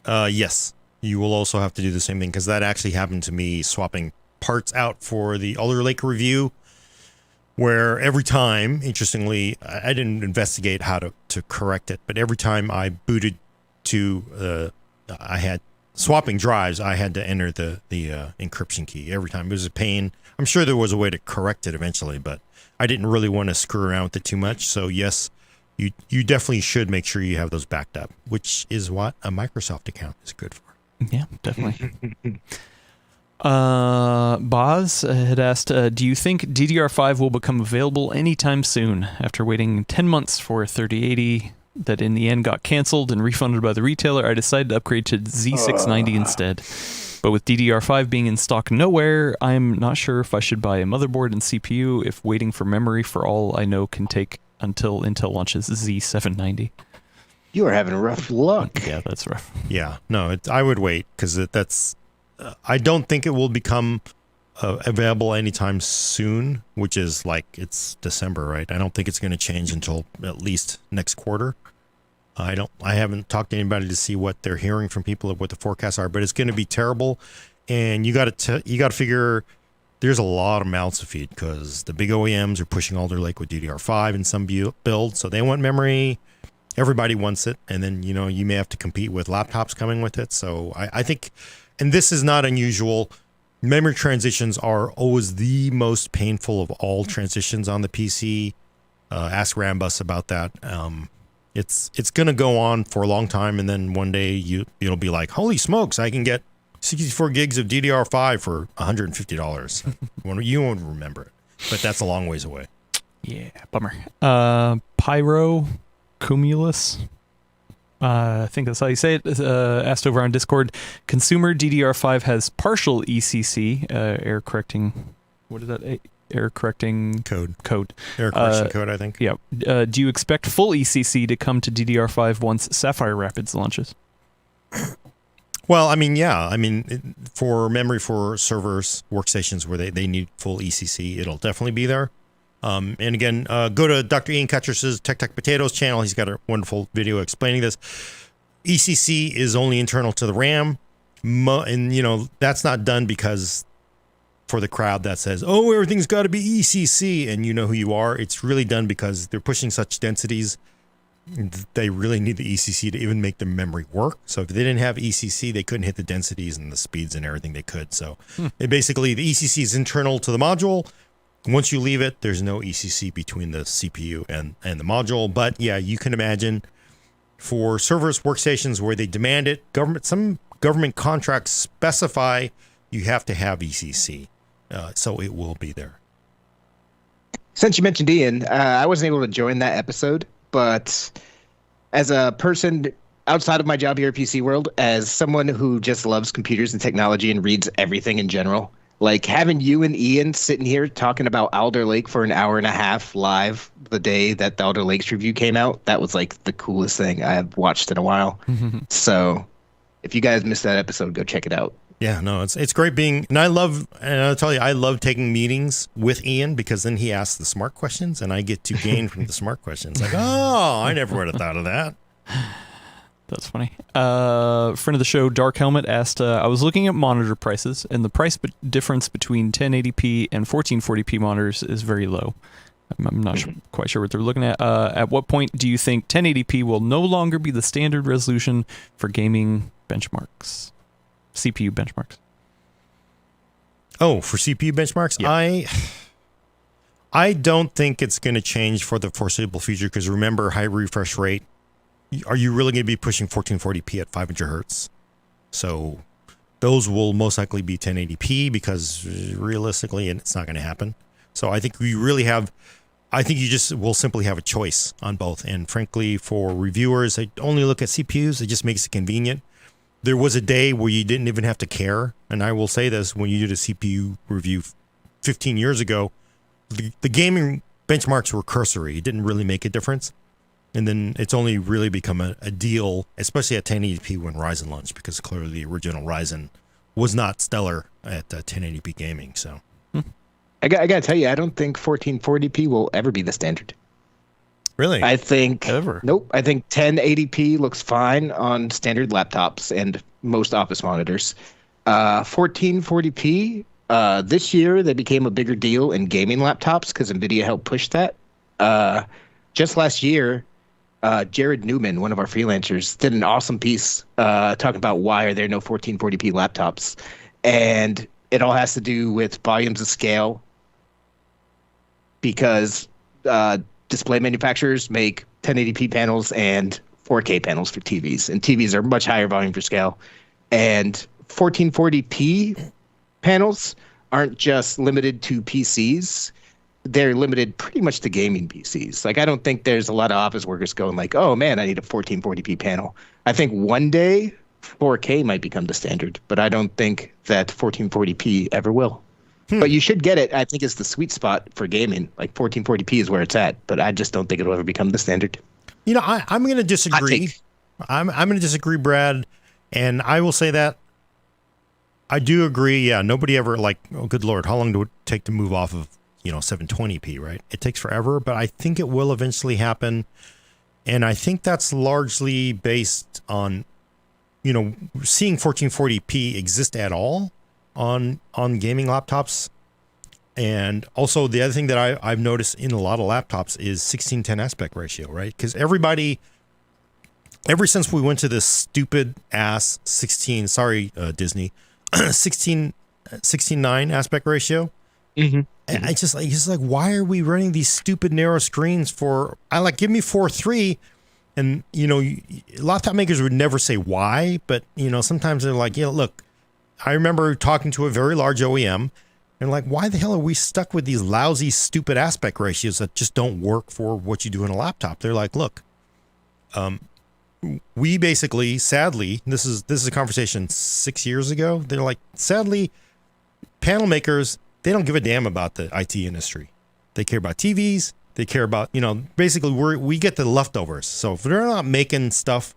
Yes. You will also have to do the same thing because that actually happened to me swapping parts out for the Alder Lake review where every time, interestingly, I didn't investigate how to correct it, but every time I booted to, I had swapping drives, I had to enter the encryption key every time. It was a pain. I'm sure there was a way to correct it eventually, but I didn't really want to screw around with it too much. So yes, you definitely should make sure you have those backed up, which is what a Microsoft account is good for. Yeah, definitely. Boz had asked, do you think DDR5 will become available anytime soon after waiting 10 months for a 3080 that in the end got canceled and refunded by the retailer? I decided to upgrade to Z690 instead. But with DDR5 being in stock nowhere, I'm not sure if I should buy a motherboard and CPU if waiting for memory for all I know can take until Intel launches Z790. You are having rough luck. Yeah, that's rough. Yeah, no, I would wait because that's. I don't think it will become available anytime soon, which is like it's December, right? I don't think it's going to change until at least next quarter. I haven't talked to anybody to see what they're hearing from people of what the forecasts are, but it's going to be terrible. And you got to figure there's a lot of mouths to feed because the big OEMs are pushing Alder Lake with DDR5 in some builds, so they want memory. Everybody wants it, and then you may have to compete with laptops coming with it. So I think, and this is not unusual. Memory transitions are always the most painful of all transitions on the PC. Ask Rambus about that. It's going to go on for a long time, and then one day you'll be like, holy smokes, I can get 64 gigs of DDR5 for $150. You won't remember it, but that's a long ways away. Yeah, bummer. Pyro Cumulus, I think that's how you say it, asked over on Discord, consumer DDR5 has partial ECC, error correcting, what is that? Error correcting code. Error correction code, I think. Yeah. Do you expect full ECC to come to DDR5 once Sapphire Rapids launches? Well, I mean, yeah. I mean, for memory for servers, workstations where they need full ECC, it'll definitely be there. And again, go to Dr. Ian Cuttress's Tech Potatoes channel. He's got a wonderful video explaining this. ECC is only internal to the RAM. And, that's not done because for the crowd that says, oh, everything's got to be ECC, and you know who you are. It's really done because they're pushing such densities. They really need the ECC to even make the memory work. So if they didn't have ECC, they couldn't hit the densities and the speeds and everything they could. So basically, the ECC is internal to the module. Once you leave it, there's no ECC between the CPU and the module. But yeah, you can imagine for servers, workstations where they demand it, some government contracts specify you have to have ECC. So it will be there. Since you mentioned Ian, I wasn't able to join that episode, but as a person outside of my job here at PCWorld, as someone who just loves computers and technology and reads everything in general, like having you and Ian sitting here talking about Alder Lake for an hour and a half live the day that the Alder Lakes review came out, that was like the coolest thing I've watched in a while. So if you guys missed that episode, go check it out. Yeah, no, it's great being, and I'll tell you, I love taking meetings with Ian because then he asks the smart questions and I get to gain from the smart questions. Like, oh, I never would have thought of that. That's funny. Friend of the show, Dark Helmet, asked, I was looking at monitor prices, and the price difference between 1080p and 1440p monitors is very low. I'm not quite sure what they're looking at. At what point do you think 1080p will no longer be the standard resolution for gaming benchmarks? CPU benchmarks. Oh, for CPU benchmarks? Yeah. I don't think it's going to change for the foreseeable future because remember, high refresh rate. Are you really going to be pushing 1440p at 500 hertz? So those will most likely be 1080p because realistically, it's not going to happen. So I think you just will simply have a choice on both. And frankly, for reviewers, they only look at CPUs. It just makes it convenient. There was a day where you didn't even have to care. And I will say this, when you did a CPU review 15 years ago, the gaming benchmarks were cursory. It didn't really make a difference. And then it's only really become a deal, especially at 1080p when Ryzen launched, because clearly the original Ryzen was not stellar at 1080p gaming. So I got to tell you, I don't think 1440p will ever be the standard. Really? I think ever. Nope. I think 1080p looks fine on standard laptops and most office monitors. 1440p this year they became a bigger deal in gaming laptops because Nvidia helped push that. Just last year, Jared Newman, one of our freelancers, did an awesome piece talking about why are there no 1440p laptops, and it all has to do with volumes of scale because display manufacturers make 1080p panels and 4K panels for TVs, and TVs are much higher volume for scale. And 1440p panels aren't just limited to PCs. They're limited pretty much to gaming PCs. Like, I don't think there's a lot of office workers going like, oh man, I need a 1440p panel. I think one day 4K might become the standard, but I don't think that 1440p ever will. But you should get it. I think it's the sweet spot for gaming. Like 1440p is where it's at, but I just don't think it'll ever become the standard. You know, I'm going to disagree. I'm going to disagree, Brad. And I will say that I do agree. Yeah, nobody ever oh, good Lord, how long do it take to move off of, 720p, right? It takes forever, but I think it will eventually happen. And I think that's largely based on, seeing 1440p exist at all on gaming laptops. And also the other thing that I've noticed in a lot of laptops is 16:10 aspect ratio, right? Because ever since we went to this stupid ass 16, Disney, 16:9 aspect ratio, I just like, why are we running these stupid narrow screens for? Give me 4:3, and laptop makers would never say why, but sometimes they're like, look, I remember talking to a very large OEM, and like, why the hell are we stuck with these lousy, stupid aspect ratios that just don't work for what you do in a laptop? They're like, look, we basically, sadly, this is a conversation 6 years ago. They're like, sadly, panel makers, they don't give a damn about the IT industry. They care about TVs. They care about, basically we get the leftovers. So if they're not making stuff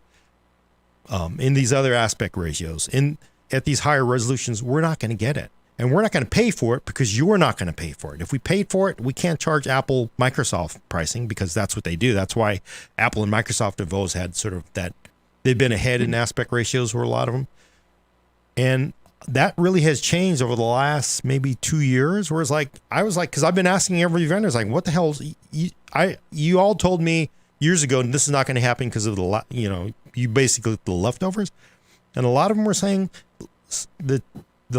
in these other aspect ratios, at these higher resolutions, we're not going to get it. And we're not going to pay for it because you're not going to pay for it. If we paid for it, we can't charge Apple, Microsoft pricing because that's what they do. That's why Apple and Microsoft have always had sort of that. They've been ahead in aspect ratios for a lot of them. And that really has changed over the last maybe 2 years, where it's like, because I've been asking every vendor, like, what the hell? You all told me years ago, and this is not going to happen because of you basically the leftovers. And a lot of them were saying the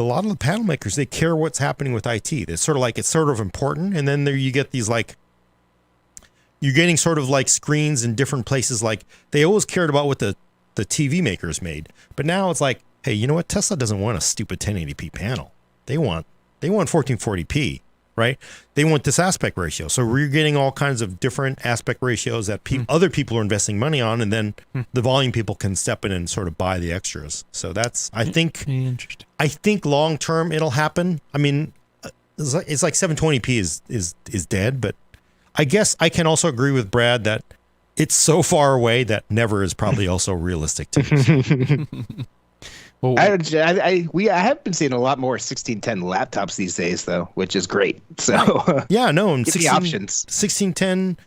lot of the panel makers, they care what's happening with IT. It's sort of important. And then there you get these like, you're getting sort of like screens in different places. Like they always cared about what the TV makers made. But now it's like, hey, you know what? Tesla doesn't want a stupid 1080p panel. They want 1440p, right? They want this aspect ratio. So we're getting all kinds of different aspect ratios that other people are investing money on, and then the volume people can step in and sort of buy the extras. So that's, I think long term it'll happen. I mean, it's like 720p is dead, but I guess I can also agree with Brad that it's so far away that never is probably also realistic to me. Well, I have been seeing a lot more 1610 laptops these days, though, which is great. So yeah, no, and give me options. 1610,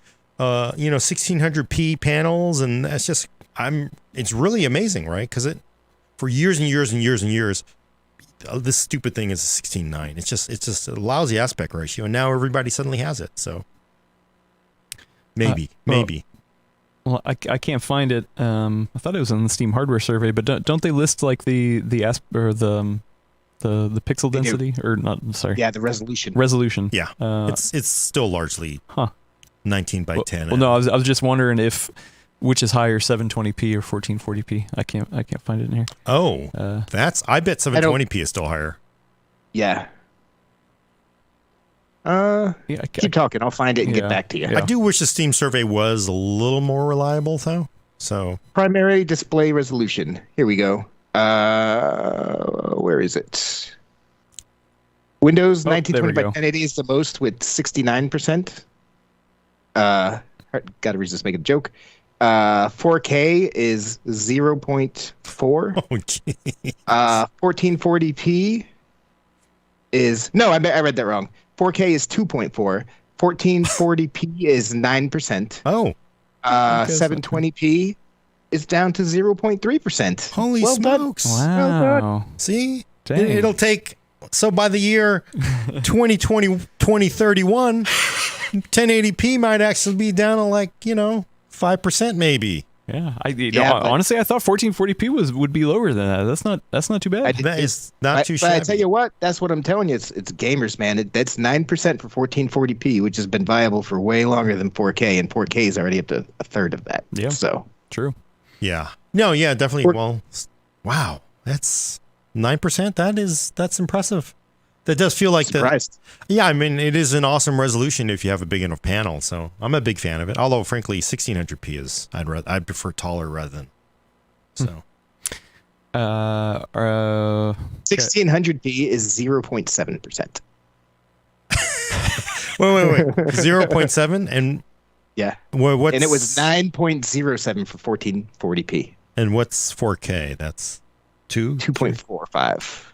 1600p panels, and that's just it's really amazing, right? Because for years and years and years and years, this stupid thing is a 16:9. It's just a lousy aspect ratio, and now everybody suddenly has it. So maybe. Well, I can't find it. I thought it was in the Steam hardware survey, but don't they list like the pixel density or not? Sorry. Yeah, the resolution. Resolution. Yeah, it's still largely 19 by 10. Well, no, I was just wondering which is higher, 720p or 1440p. I can't find it in here. Oh, I bet 720p is still higher. Yeah. Keep talking. I'll find it and get back to you. I do wish the Steam survey was a little more reliable, though. So primary display resolution. Here we go. Where is it? Windows 1920 by 1080 is the most with 69%. Got to resist making a joke. 4K is 0.4. Oh, geez. 1440p is I read that wrong. 4K is 2.4. 1440p is 9%. Oh. 720p is down to 0.3%. Holy smokes. Wow. Well done. See? Dang. It'll take, so by the year 2031, 1080p might actually be down to 5% maybe. Yeah, honestly, I thought 1440p would be lower than that. That's not too bad. That is not too shabby. But I tell you what, that's what I'm telling you. It's gamers, man. That's 9% for 1440p, which has been viable for way longer than 4K, and 4K is already up to a third of that. Yeah, so true. Yeah, no, yeah, definitely. Well, wow, that's 9%. That's impressive. That does feel like surprised. Yeah, I mean, it is an awesome resolution if you have a big enough panel. So I'm a big fan of it. Although, frankly, 1600p is I'd prefer taller rather than so. 1600p is 0.7%. Wait, 0.7 and yeah, what's, and it was 9.07 for 1440p. And what's 4K? That's 2.45.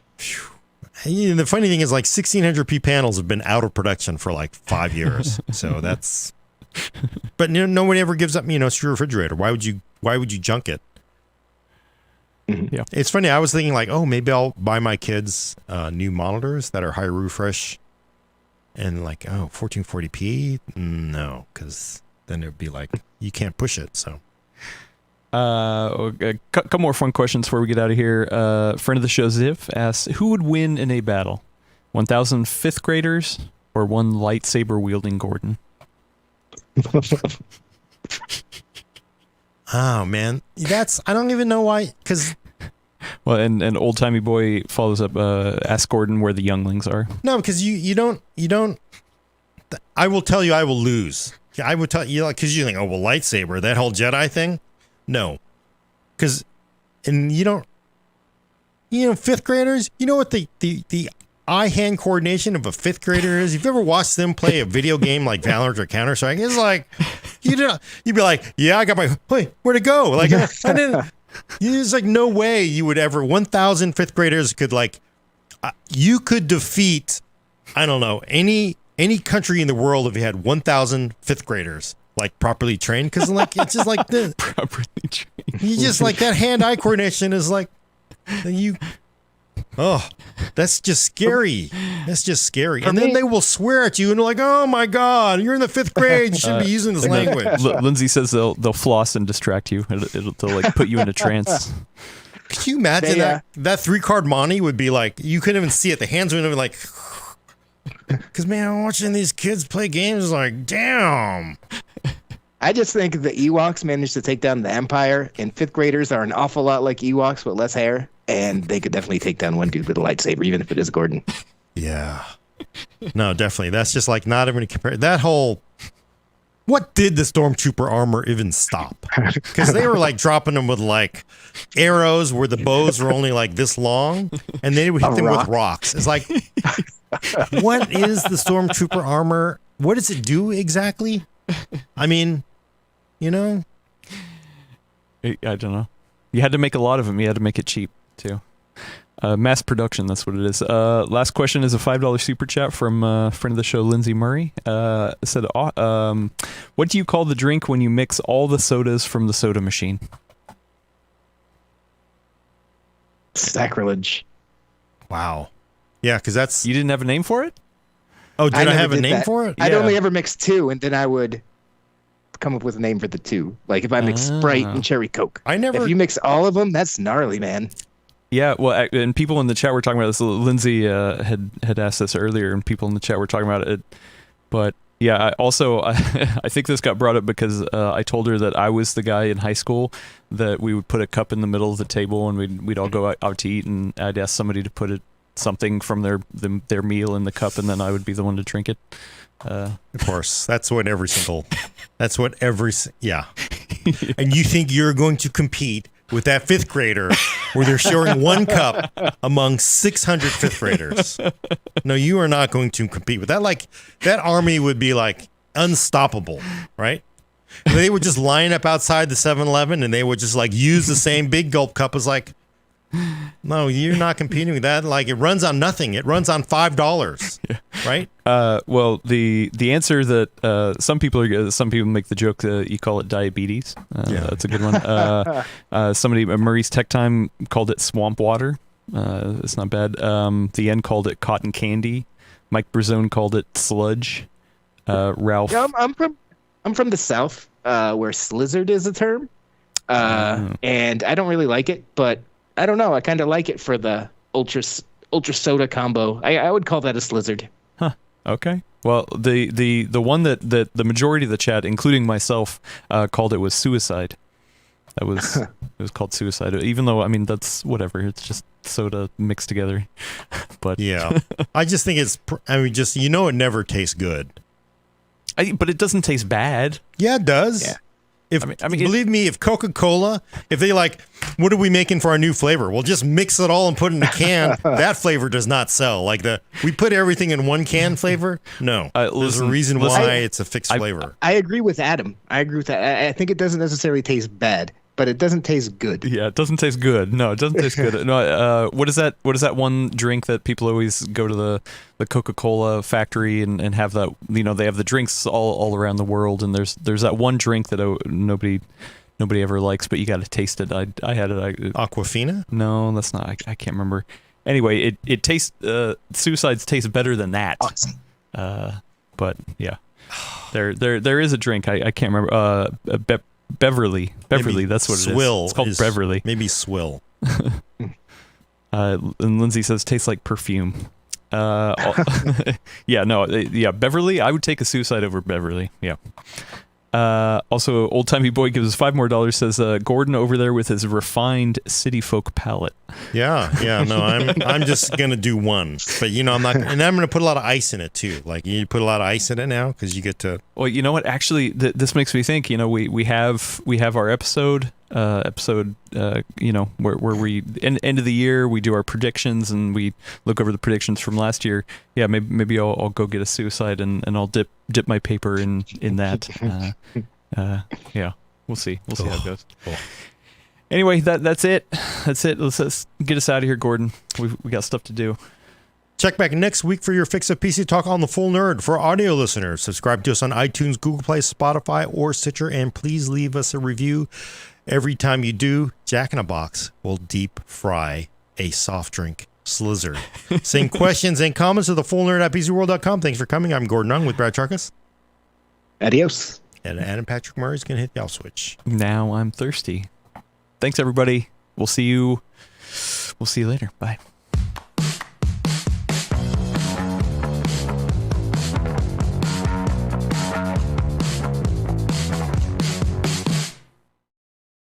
And the funny thing is, 1600p panels have been out of production for 5 years. So that's, but nobody ever gives up. It's your refrigerator. Why would you junk it? Mm-hmm. Yeah, it's funny. I was thinking maybe I'll buy my kids new monitors that are high refresh, and 1440p. No, because then it'd be you can't push it. So. A couple more fun questions before we get out of here. Friend of the show, Ziv, asks, who would win in a battle? 1,000 fifth graders or one lightsaber wielding Gordon? Oh, man. I don't even know why, because... Well, and Old Timey Boy follows up, ask Gordon where the younglings are. No, because you don't... I will tell you I will lose. I would tell you, because you think, oh, well, lightsaber, that whole Jedi thing? No, because, and fifth graders, you know what the eye-hand coordination of a fifth grader is? You've ever watched them play a video game like Valorant or Counter-Strike? It's you'd be like, yeah, I got where'd it go? I didn't, there's no way you would ever, 1,000 fifth graders could you could defeat, I don't know, any country in the world if you had 1,000 fifth graders. Properly trained, because it's just this. Properly trained. You just that hand-eye coordination is that's just scary. That's just scary. And then they will swear at you and oh my God, you're in the fifth grade. You shouldn't be using this language. Lindsay says they'll floss and distract you. They'll put you in a trance. Could you imagine that 3-card Monty would be like, you couldn't even see it. The hands would have been like, because, man, I'm watching these kids play games like, damn. I just think the Ewoks managed to take down the Empire, and 5th graders are an awful lot like Ewoks with less hair, and they could definitely take down one dude with a lightsaber, even if it is Gordon. Yeah. No, definitely. That's just like not even compare that whole. What did the Stormtrooper armor even stop? Because they were like dropping them with like arrows where the bows were only like this long, and they would hit them with rocks. It's like, what is the Stormtrooper armor? What does it do exactly? I mean, you know, I don't know. You had to make a lot of them. You had to make it cheap too. Mass production, that's what it is. Last question is a $5 super chat from friend of the show, Lindsay Murray. Said, what do you call the drink when you mix all the sodas from the soda machine? Sacrilege. Wow. Yeah, because that's... You didn't have a name for it? Oh, did I have a name for it? I'd only ever mix 2, and then I would come up with a name for the 2. Like if I mix Sprite and Cherry Coke. If you mix all of them, that's gnarly, man. Yeah, well, and people in the chat were talking about this. Lindsay had asked this earlier, and people in the chat were talking about it. But yeah, I think this got brought up because I told her that I was the guy in high school that we would put a cup in the middle of the table, and we'd all go out to eat, and I'd ask somebody to put something from their meal in the cup, and then I would be the one to drink it. Of course, that's what every. Yeah. And you think you're going to compete with that 5th grader where they're sharing one cup among 600 5th graders? No, you are not going to compete with that. Like, that army would be like unstoppable, right? And they would just line up outside the 7-Eleven and they would just like use the same big gulp cup as like, no, you're not competing with that. Like, it runs on nothing. It runs on $5, right? Well, the answer that some people make the joke that you call it diabetes. That's a good one. Somebody, Maurice Tech Time, called it swamp water. It's not bad. The End called it cotton candy. Mike Brazone called it sludge. Ralph. Yeah, I'm from the South, where slizzard is a term, and I don't really like it, but I don't know. I kind of like it for the ultra soda combo. I would call that a slizzard. Huh. Okay. Well, the one that the majority of the chat, including myself, called it was suicide. It was called suicide. Even though, I mean, that's whatever. It's just soda mixed together. But yeah, I just think it never tastes good. But it doesn't taste bad. Yeah, it does. Yeah. Believe me, if Coca-Cola, if they like, what are we making for our new flavor? Well, just mix it all and put it in a can. That flavor does not sell. Like we put everything in one can flavor. No, there's a reason why it's a fixed flavor. I agree with Adam. I agree with that. I think it doesn't necessarily taste bad, but it doesn't taste good. Yeah, it doesn't taste good. No, it doesn't taste good. No, what is that? What is that one drink that people always go to the Coca-Cola factory and have that? You know, they have the drinks all around the world, and there's that one drink that nobody ever likes, but you got to taste it. I had it. Aquafina? No, that's not. I can't remember. Anyway, it tastes. Suicides taste better than that. But yeah, there is a drink. I can't remember. Beverly, maybe that's what Swill it is. It's called Beverly. Maybe Swill. And Lindsay says tastes like perfume. Beverly. I would take a suicide over Beverly. Yeah. Also, Old Timey Boy gives us $5 more. Says Gordon over there with his refined city folk palate. Yeah. No, I'm just gonna do one, but I'm not, and I'm gonna put a lot of ice in it too. Like, you put a lot of ice in it now because you get to. Well, you know what? Actually, this makes me think. We have our episode. Where we end of the year we do our predictions and we look over the predictions from last year. Yeah, maybe I'll go get a suicide and I'll dip my paper in that. Yeah, we'll see how it goes. Cool. Anyway, that's it. Let's get us out of here, Gordon. We got stuff to do. Check back next week for your fix of PC talk on the Full Nerd. For audio listeners, subscribe to us on iTunes, Google Play, Spotify, or Stitcher, and please leave us a review. Every time you do, Jack in a Box will deep fry a soft drink slizzard. Send questions and comments to thefullnerd@PCWorld.com. Thanks for coming. I'm Gordon Ung with Brad Charkas. Adios. And Adam Patrick Murray's going to hit the off switch. Now I'm thirsty. Thanks, everybody. we'll see you later. Bye.